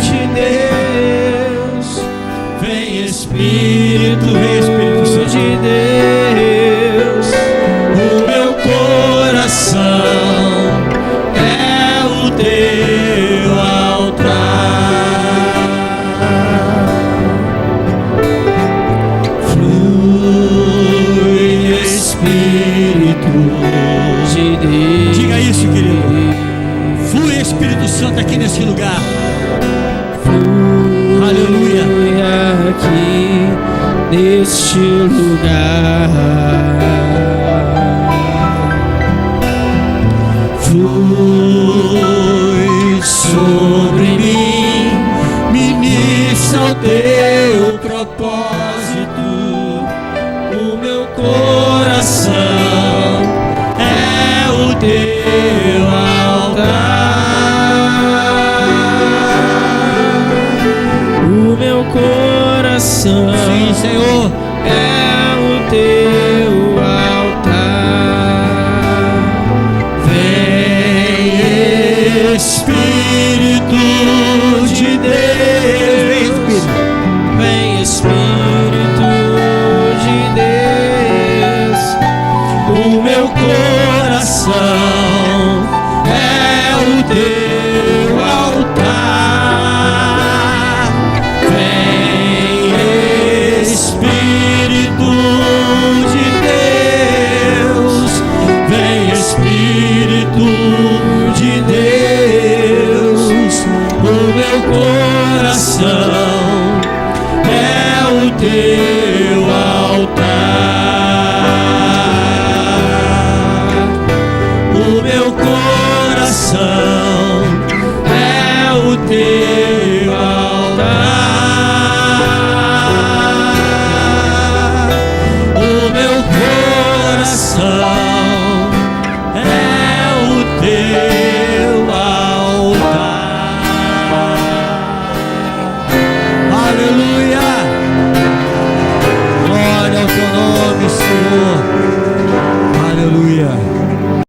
de Deus, vem Espírito de Deus. O meu coração é o teu altar. Flui, Espírito de Deus. Diga isso, querido. Flui, Espírito Santo, aqui nesse lugar. Aleluia. Aqui neste lugar. Flui sobre mim, ministra o teu propósito. O meu coração é o teu altar. O meu coração, Sim, Senhor, é o teu altar. Vem, Espírito de Deus, vem, Espírito de Deus. O meu coração é o teu altar. Vem, Espírito de Deus, vem, Espírito de Deus. O meu coração é o teu altar. O meu coração é o teu altar. O meu coração é o teu altar. aleluia. Glória ao teu nome, Senhor.